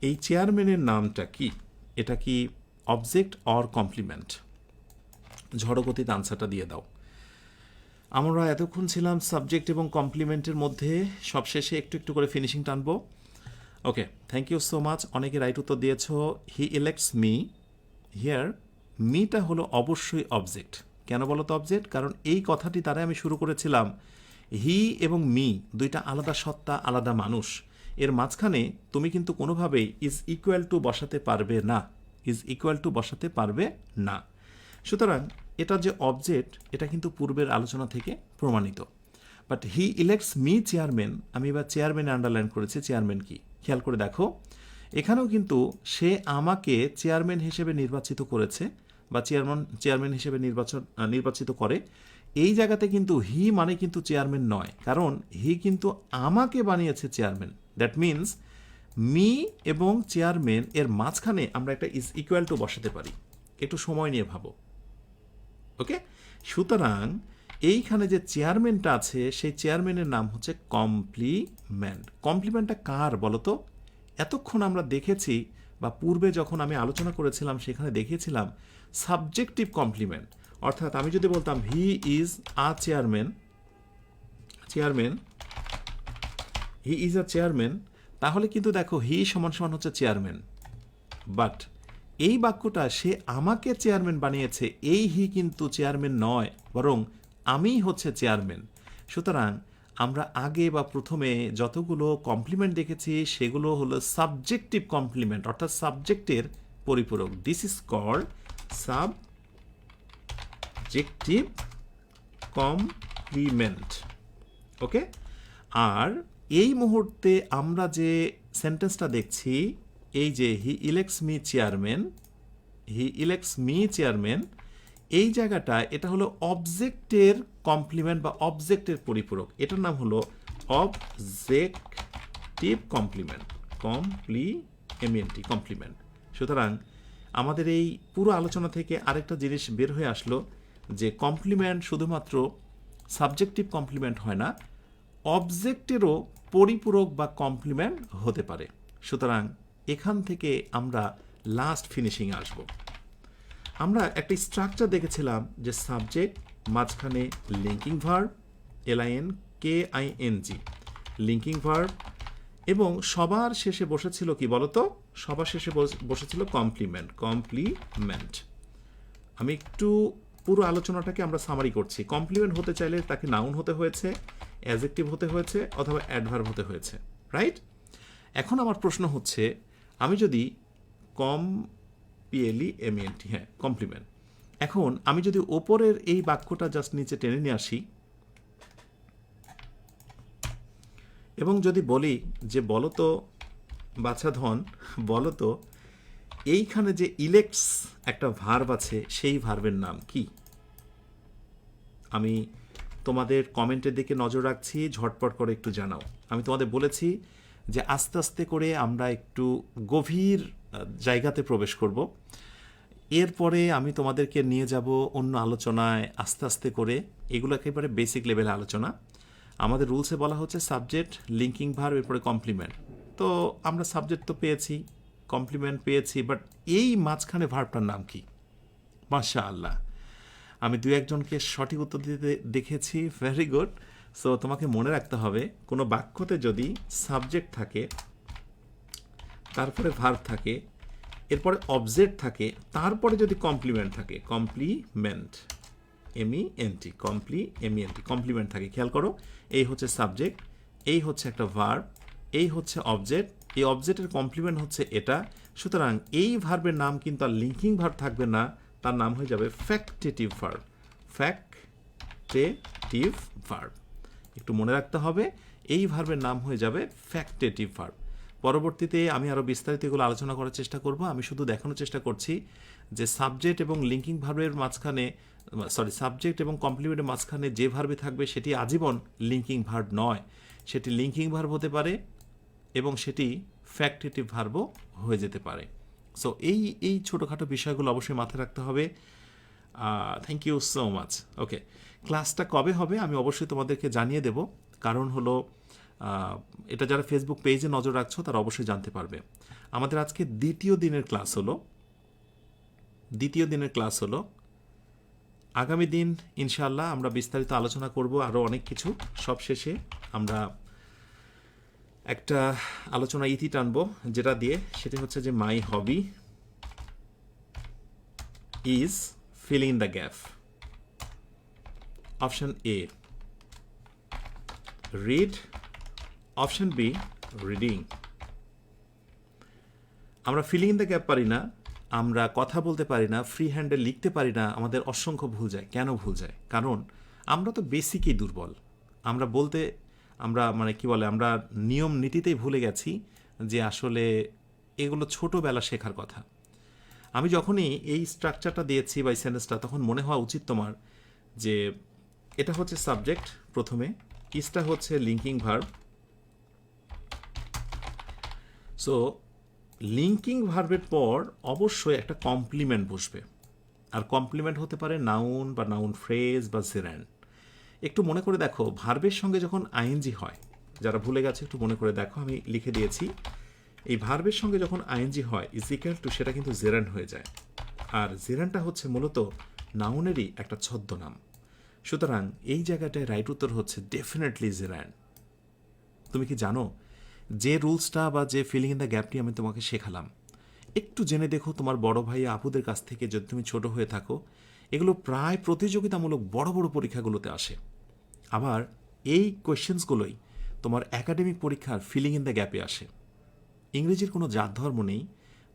এই চেয়ারম্যানের নামটা কি? এটা কি অবজেক্ট অর কমপ্লিমেন্ট? ঝড়গতিতে আনসারটা দিয়ে দাও। আমরা এতক্ষণ ছিলাম সাবজেক্ট এবং কমপ্লিমেন্টের মধ্যে, সবশেষে একটু একটু করে ফিনিশিং টানবো। Okay, thank you so much, অনেকে রাইট উত্তর দিয়েছ। হি ইলেক্টস মি, হিয়ার মিটা হলো অবশ্যই অবজেক্ট। কেন বলো তো অবজেক্ট? কারণ এই কথাটি দ্বারা আমি শুরু করেছিলাম, হি এবং মি দুইটা আলাদা সত্তা, আলাদা মানুষ, এর মাঝখানে তুমি কিন্তু কোনোভাবেই ইজ ইকুয়াল টু বসাতে পারবে না, ইজ ইকুয়াল টু বসাতে পারবে না। সুতরাং এটা যে অবজেক্ট, এটা কিন্তু পূর্বের আলোচনা থেকে প্রমাণিত। But he elects me chairman, আমি এবার চেয়ারম্যানে আন্ডারলাইন করেছি। চেয়ারম্যান কি খেয়াল করে দেখো, এখানেও কিন্তু সে আমাকে চেয়ারম্যান হিসেবে নির্বাচিত করেছে, বা চেয়ারম্যান হিসেবে নির্বাচিত করে। এই জায়গাতে কিন্তু হি মানে কিন্তু চেয়ারম্যান নয়, কারণ হি কিন্তু আমাকে বানিয়েছে চেয়ারম্যান। দ্যাট মিনস মি এবং চেয়ারম্যান এর মাঝখানে আমরা একটা ইজ ইকুয়াল টু বসাতে পারি। একটু সময় নিয়ে ভাবো। ওকে, সুতরাং এইখানে যে চেয়ারম্যানটা আছে সেই চেয়ারম্যানের নাম হচ্ছে কমপ্লিমেন্ট। কমপ্লিমেন্টটা কার বলো তো? এতক্ষণ আমরা দেখেছি বা পূর্বে যখন আমি আলোচনা করেছিলাম সেখানে দেখিয়েছিলাম সাবজেক্টিভ কমপ্লিমেন্ট। অর্থাৎ আমি যদি বলতাম he is a chairman, he is a chairman, তাহলে কিন্তু দেখো হি সমান সমান হচ্ছে চেয়ারম্যান। বাট এই বাক্যটা সে আমাকে চেয়ারম্যান বানিয়েছে, এই হি কিন্তু চেয়ারম্যান নয়, বরং আমিই হচ্ছে চেয়ারম্যান। সুতরাং আমরা আগে বা প্রথমে যতগুলো কমপ্লিমেন্ট দেখেছি সেগুলো হলো সাবজেক্টিভ কমপ্লিমেন্ট, অর্থাৎ সাবজেক্টের পরিপূরক। This is called subjective complement. Okay, আর এই মুহূর্তে আমরা যে সেন্টেন্সটা দেখছি, এই যে he elects me chairman, he elects me chairman, এই জায়গাটা এটা হলো অবজেক্টের কমপ্লিমেন্ট বা অবজেক্টের পরিপূরক। এটার নাম হলো অবজেক্টিভ কমপ্লিমেন্ট, কমপ্লিমেন্ট। সুতরাং আমাদের এই পুরো আলোচনা থেকে আরেকটা জিনিস বের হয়ে আসলো যে কমপ্লিমেন্ট শুধুমাত্র সাবজেক্টিভ কমপ্লিমেন্ট হয় না, অবজেক্টেরও পরিপূরক বা কমপ্লিমেন্ট হতে পারে। সুতরাং এখান থেকে আমরা লাস্ট ফিনিশিংয়ে আসব। আমরা একটা স্ট্রাকচার দেখেছিলাম যে সাবজেক্ট, মাঝখানে linking verb, LINKING linking verb, এবং সবার শেষে বসেছিল কি বলতো? সবার শেষে বসেছিল কমপ্লিমেন্ট। আমি একটু পুরো আলোচনাটাকে আমরা সামারি করছি। কমপ্লিমেন্ট হতে চাইলে তাকে নাউন হতে হয়েছে, অ্যাডজেক্টিভ হতে হয়েছে, অথবা অ্যাডভার্ব হতে হয়েছে, রাইট? এখন আমার প্রশ্ন হচ্ছে, আমি যদি PLEMENT, হ্যাঁ কমপ্লিমেন্ট, এখন আমি যদি ওপরের এই বাক্যটা জাস্ট নিচে টেনে নিয়ে আসি এবং যদি বলি যে বলতো বাছা ধন, বলতো এইখানে যে ইলেক্টস একটা ভার্ব আছে সেই ভার্বের নাম কি? আমি তোমাদের কমেন্টের দিকে নজর রাখছি, ঝটপট করে একটু জানাও। আমি তোমাদের বলেছি যে আস্তে আস্তে করে আমরা একটু গভীর জায়গাতে প্রবেশ করব। এরপরে আমি তোমাদেরকে নিয়ে যাব অন্য আলোচনায় আস্তে আস্তে করে। এগুলো একেবারে বেসিক লেভেলের আলোচনা। আমাদের রুলসে বলা হচ্ছে সাবজেক্ট, লিঙ্কিং ভার্ব, এরপরে কমপ্লিমেন্ট। তো আমরা সাবজেক্ট তো পেয়েছি, কমপ্লিমেন্ট পেয়েছি, বাট এই মাঝখানে ভার্বটার নাম কি? মাশাআল্লাহ, আমি দু একজনকে সঠিক উত্তর দিতে দেখেছি, ভেরি গুড। সো তোমাকে মনে রাখতে হবে, কোনো বাক্যতে যদি সাবজেক্ট থাকে, তারপরে ভার্ব থাকে, এরপরে অবজেক্ট থাকে, তারপরে যদি কমপ্লিমেন্ট থাকে, কমপ্লিমেন্ট কমপ্লিমেন্ট থাকে, খেয়াল করো, এই হচ্ছে সাবজেক্ট, এই হচ্ছে একটা ভার্ব, এই হচ্ছে অবজেক্ট, এই অবজেক্টের কমপ্লিমেন্ট হচ্ছে এটা। সুতরাং এই ভার্বের নাম কিন্তু আর লিঙ্কিং ভার্ব থাকবে না, তার নাম হয়ে যাবে ফ্যাক্টেটিভ ভার্ব। ফ্যাক্টেটিভ ভার্ব একটু মনে রাখতে হবে, এই ভার্বের নাম হয়ে যাবে ফ্যাক্টেটিভ ভার্ব। পরবর্তীতে আমি আরও বিস্তারিত এগুলো আলোচনা করার চেষ্টা করব। আমি শুধু দেখানোর চেষ্টা করছি যে সাবজেক্ট এবং লিঙ্কিং ভার্বের মাঝখানে, সাবজেক্ট এবং কমপ্লিমেন্টের মাঝখানে যে ভার্বে থাকবে সেটি আজীবন লিঙ্কিং ভার্ব নয়, সেটি লিঙ্কিং ভার্ব হতে পারে এবং সেটি ফ্যাক্টেটিভ ভার্বও হয়ে যেতে পারে। সো এই ছোটোখাটো বিষয়গুলো অবশ্যই মাথায় রাখতে হবে। Thank you so much. Okay, ক্লাসটা কবে হবে আমি অবশ্যই তোমাদেরকে জানিয়ে দেব, কারণ হলো এটা যারা ফেসবুক পেজে নজর রাখছো তারা অবশ্যই জানতে পারবে। আমাদের আজকে দ্বিতীয় দিনের ক্লাস হলো। আগামী দিন ইনশাআল্লাহ আমরা বিস্তারিত আলোচনা করব আরও অনেক কিছু। সব শেষে আমরা একটা আলোচনা ইতি টানবো, যেটা দিয়ে সেটা হচ্ছে যে my hobby is filling in the gap. Option A read, option B reading. আমরা ফিলিং ইন দ্য গ্যাপ পারি না, আমরা কথা বলতে পারি না, ফ্রি হ্যান্ডে লিখতে পারি না, আমাদের অসংখ্য ভুল যায়। কেন ভুল যায়? কারণ আমরা তো বেসিকই দুর্বল। আমরা মানে কি বলে, আমরা নিয়ম নীতিতেই ভুলে গেছি যে আসলে এগুলো ছোটোবেলা শেখার কথা। আমি যখনই এই স্ট্রাকচারটা দিয়েছি বা এই সেন্টেন্সটা, তখন মনে হওয়া উচিত তোমার যে এটা হচ্ছে সাবজেক্ট প্রথমে, ইসটা হচ্ছে লিঙ্কিং ভার্ব, সো লিঙ্কিং ভার্বের পর অবশ্যই একটা কমপ্লিমেন্ট বসবে, আর কমপ্লিমেন্ট হতে পারে নাউন বা নাউন ফ্রেজ বা জেরান্ড। একটু মনে করে দেখো, ভার্বের সঙ্গে যখন আইএনজি হয়, যারা ভুলে গেছে একটু মনে করে দেখো, আমি লিখে দিয়েছি, এই ভার্বের সঙ্গে যখন আইএনজি হয় ইজিক্যাল টু সেটা কিন্তু জেরান্ড হয়ে যায়, আর জেরান্ডটা হচ্ছে মূলত নাউনেরই একটা ছদ্মনাম। সুতরাং এই জায়গাটায় রাইট উত্তর হচ্ছে ডেফিনেটলি জেরান্ড। তুমি কি জানো যে রুলসটা বা যে ফিলিং ইন দ্য গ্যাপটি আমি তোমাকে শেখালাম, একটু জেনে দেখো তোমার বড় ভাই আপুদের কাছ থেকে, যদি তুমি ছোট হয়ে থাকো, এগুলো প্রায় প্রতিযোগিতামূলক বড় বড় পরীক্ষাগুলোতে আসে। আবার এই কোয়েশ্চেন্সগুলোই তোমার একাডেমিক পরীক্ষার ফিলিং ইন দ্য গ্যাপে আসে। ইংরেজির কোনো জাত ধর্ম নেই,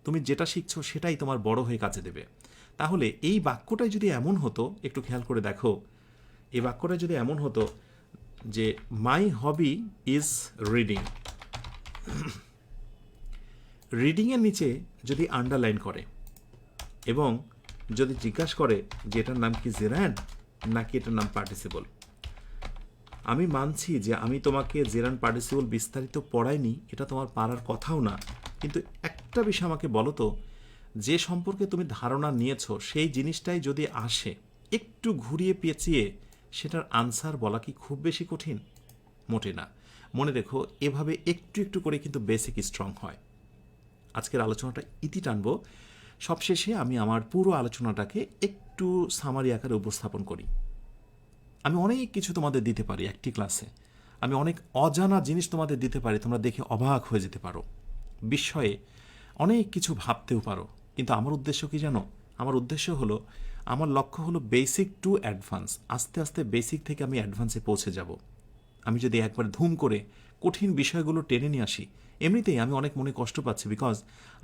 তুমি যেটা শিখছো সেটাই তোমার বড় হয়ে কাজে দেবে। তাহলে এই বাক্যটাই যদি এমন হতো, একটু খেয়াল করে দেখো, এই বাক্যটা যদি এমন হতো যে মাই হবি ইজ রিডিং, রিডিংয়ের নিচে যদি আন্ডারলাইন করে এবং যদি জিজ্ঞাসা করে যে এটার নাম কি জেরান্ড নাকি এটার নাম পার্টিসিপল, আমি মানছি যে আমি তোমাকে জেরান্ড পার্টিসিপল বিস্তারিত পড়াইনি, এটা তোমার পারার কথাও না, কিন্তু একটা বিষয় আমাকে বলো তো, যে সম্পর্কে তুমি ধারণা নিয়েছো সেই জিনিসটাই যদি আসে, একটু ঘুরিয়ে পেঁচিয়ে সেটার আনসার বলা কি খুব বেশি কঠিন? মোটে না। মনে রেখো, এভাবে একটু একটু করে কিন্তু বেসিক স্ট্রং হয়। আজকের আলোচনাটা ইতি টানবো, সবশেষে আমি আমার পুরো আলোচনাটাকে একটু সামারি আকারে উপস্থাপন করি। আমি অনেক কিছু তোমাদের দিতে পারি একটি ক্লাসে, আমি অনেক অজানা জিনিস তোমাদের দিতে পারি, তোমরা দেখে অবাক হয়ে যেতে পারো, বিস্ময়ে অনেক কিছু ভাবতেও পারো। কিন্তু আমার উদ্দেশ্য কি জানো? আমার উদ্দেশ্য হলো, আমার লক্ষ্য হলো বেসিক টু অ্যাডভান্স। আস্তে আস্তে বেসিক থেকে আমি অ্যাডভান্সে পৌঁছে যাব। আমি যদি একবার ধুম করে কঠিন বিষয়গুলো টেনে নিয়ে আসি, এমনিতেই আমি অনেক মনে কষ্ট পাচ্ছি, বিকজ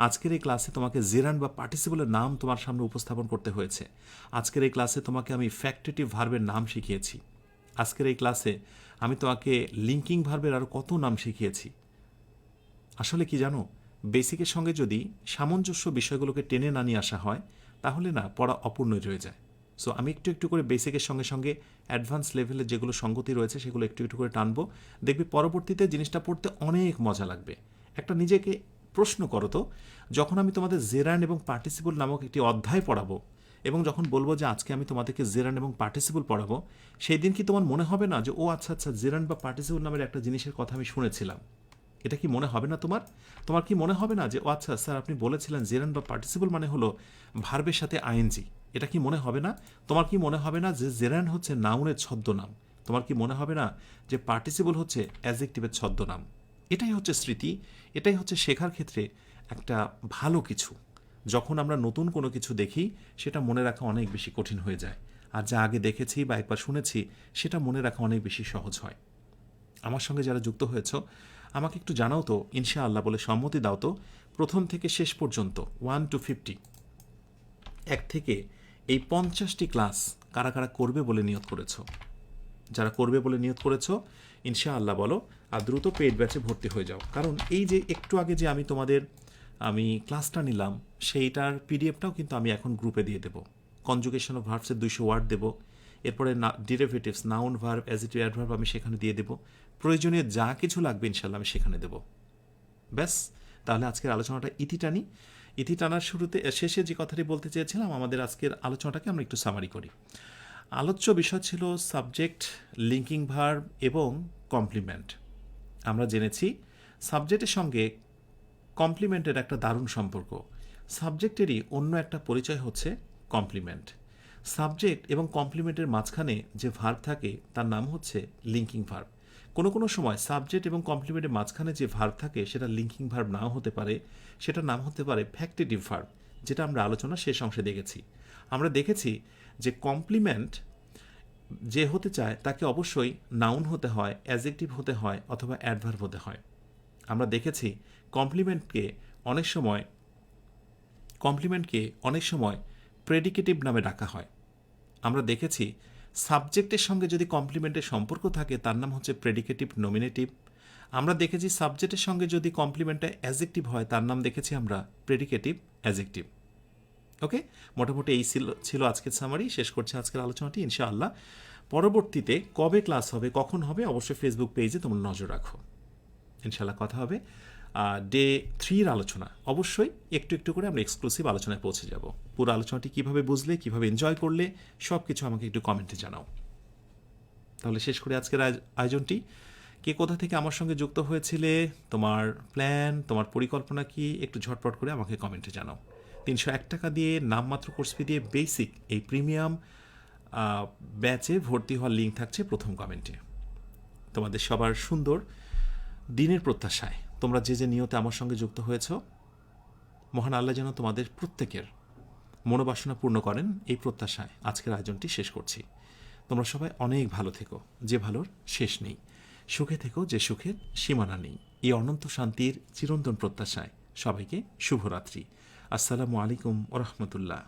আজকের এই ক্লাসে তোমাকে জেরান্ড বা পার্টিসিপলের নাম তোমার সামনে উপস্থাপন করতে হয়েছে। আজকের এই ক্লাসে তোমাকে আমি ফ্যাক্টেটিভ ভার্বের নাম শিখিয়েছি। আজকের এই ক্লাসে আমি তোমাকে লিঙ্কিং ভার্বের আরও কত নাম শিখিয়েছি। আসলে কি জানো, বেসিকের সঙ্গে যদি সামঞ্জস্য বিষয়গুলোকে টেনে না নিয়ে আসা হয়, তাহলে না পড়া অপূর্ণ রয়ে যায়। সো আমি একটু একটু করে বেসিকের সঙ্গে সঙ্গে অ্যাডভান্স লেভেলে যেগুলো সঙ্গতি রয়েছে সেগুলো একটু একটু করে টানবো, দেখবি পরবর্তীতে জিনিসটা পড়তে অনেক মজা লাগবে। একটা নিজেকে প্রশ্ন করো তো, যখন আমি তোমাদের জেরান্ড এবং পার্টিসিপল নামক একটি অধ্যায় পড়াবো এবং যখন বলবো যে আজকে আমি তোমাদেরকে জেরান্ড এবং পার্টিসিপল পড়াবো, সেই দিন কি তোমার মনে হবে না যে ও আচ্ছা আচ্ছা, জেরান্ড বা পার্টিসিপল নামের একটা জিনিসের কথা আমি শুনেছিলাম? এটা কি মনে হবে না তোমার? তোমার কি মনে হবে না যে ও আচ্ছা স্যার, আপনি বলেছিলেন জেরান্ড বা পার্টিসিপল মানে হলো ভার্বের সাথে আইএনজি? এটা কি মনে হবে না? তোমার কি মনে হবে না যে জেরান্ড হচ্ছে নাউনের ছদ্মনাম? তোমার কি মনে হবে না যে পার্টিসিপল হচ্ছে অ্যাডজেক্টিভের ছদ্মনাম? এটাই হচ্ছে স্মৃতি, এটাই হচ্ছে শেখার ক্ষেত্রে একটা ভালো কিছু। যখন আমরা নতুন কোনো কিছু দেখি, সেটা মনে রাখা অনেক বেশি কঠিন হয়ে যায়, আর যা আগে দেখেছি বা একবার শুনেছি সেটা মনে রাখা অনেক বেশি সহজ হয়। আমার সঙ্গে যারা যুক্ত হয়েছ, আমাকে একটু জানাও তো, ইনশাআল্লাহ বলে সম্মতি দাও তো, প্রথম থেকে শেষ পর্যন্ত 1 to 50, এক থেকে এই 50টি ক্লাস কারা কারা করবে বলে নিয়ত করেছ? যারা করবে বলে নিয়ত করেছ, ইনশাআল্লাহ বলো, আর দ্রুত পেইড ব্যাচে ভর্তি হয়ে যাও। কারণ এই যে একটু আগে যে আমি ক্লাসটা নিলাম, সেইটার পিডিএফটাও কিন্তু আমি এখন গ্রুপে দিয়ে দেবো। কনজুগেশন অফ ভার্বসের 200 ওয়ার্ড দেবো, এরপরে ডিরেভেটিভস, নাউন ভার্ব, অ্যাজিটিভ অ্যাডভার্ব আমি সেখানে দিয়ে দেবো। প্রয়োজনীয় যা কিছু লাগবে ইনশাল্লাহ আমি সেখানে দেবো। ব্যাস, তাহলে আজকের আলোচনাটা ইতি টানি। ইতি টানার শেষে যে কথাটি বলতে চেয়েছিলাম, আমাদের আজকের আলোচনাটাকে আমরা একটু সামারি করি। আলোচ্য বিষয় ছিল সাবজেক্ট, লিঙ্কিং ভার্ব এবং কমপ্লিমেন্ট। আমরা জেনেছি সাবজেক্টের সঙ্গে কমপ্লিমেন্টের একটা দারুণ সম্পর্ক। সাবজেক্টেরই অন্য একটা পরিচয় হচ্ছে কমপ্লিমেন্ট। সাবজেক্ট এবং কমপ্লিমেন্টের মাঝখানে যে ভার্ব থাকে তার নাম হচ্ছে লিঙ্কিং ভার্ব। কোনো কোনো সময় সাবজেক্ট এবং কমপ্লিমেন্টের মাঝখানে যে ভার্ব থাকে সেটা লিঙ্কিং ভার্ব নাও হতে পারে, সেটার নাম হতে পারে ফ্যাক্টেটিভ ভার্ব, যেটা আমরা আলোচনা শেষ অংশে দেখেছি। আমরা দেখেছি যে কমপ্লিমেন্ট যে হতে চায় তাকে অবশ্যই নাউন হতে হয়, অ্যাডজেক্টিভ হতে হয় অথবা অ্যাডভার্ব হতে হয়। আমরা দেখেছি কমপ্লিমেন্টকে অনেক সময় প্রেডিকেটিভ নামে ডাকা হয়। আমরা দেখেছি সাবজেক্টের সঙ্গে যদি কমপ্লিমেন্টের সম্পর্ক থাকে তার নাম হচ্ছে প্রেডিকেটিভ নমিনেটিভ। আমরা দেখেছি সাবজেক্টের সঙ্গে যদি কমপ্লিমেন্টটা অ্যাডজেক্টিভ হয় তার নাম দেখেছি আমরা প্রেডিকেটিভ অ্যাডজেক্টিভ। ওকে, মোটামুটি এই ছিল আজকের সামারি। শেষ করছে আজকের আলোচনাটি ইনশাআল্লাহ। পরবর্তীতে কবে ক্লাস হবে, কখন হবে, অবশ্যই ফেসবুক পেজে তোমরা নজর রাখো। ইনশাআল্লাহ কথা হবে। ডে 3-র আলোচনা অবশ্যই একটু একটু করে আমরা এক্সক্লুসিভ আলোচনায় পৌঁছে যাব। পুরো আলোচনাটি কীভাবে বুঝলে, কীভাবে এনজয় করলে, সব কিছু আমাকে একটু কমেন্টে জানাও। তাহলে শেষ করে আজকের আয়োজনটি। কে কোথা থেকে আমার সঙ্গে যুক্ত হয়েছিলে, তোমার প্ল্যান, তোমার পরিকল্পনা কি, একটু ঝটপট করে আমাকে কমেন্টে জানাও। 301 টাকা দিয়ে নামমাত্র কোর্স ফি দিয়ে বেসিক এই প্রিমিয়াম ব্যাচে ভর্তি হওয়ার লিঙ্ক থাকছে প্রথম কমেন্টে। তোমাদের সবার সুন্দর দিনের প্রত্যাশায় তোমরা যে যে নিয়তে আমার সঙ্গে যুক্ত হয়েছ, মহান আল্লাহ যেন তোমাদের প্রত্যেকের মনোবাসনা পূর্ণ করেন, এই প্রত্যাশায় আজকের আয়োজনটি শেষ করছি। তোমরা সবাই অনেক ভালো থেকো, যে ভালোর শেষ নেই। সুখে থেকো, যে সুখের সীমানা নেই। এই অনন্ত শান্তির চিরন্তন প্রত্যাশায় সবাইকে শুভরাত্রি। আসসালামু আলাইকুম ওয়া রাহমাতুল্লাহ।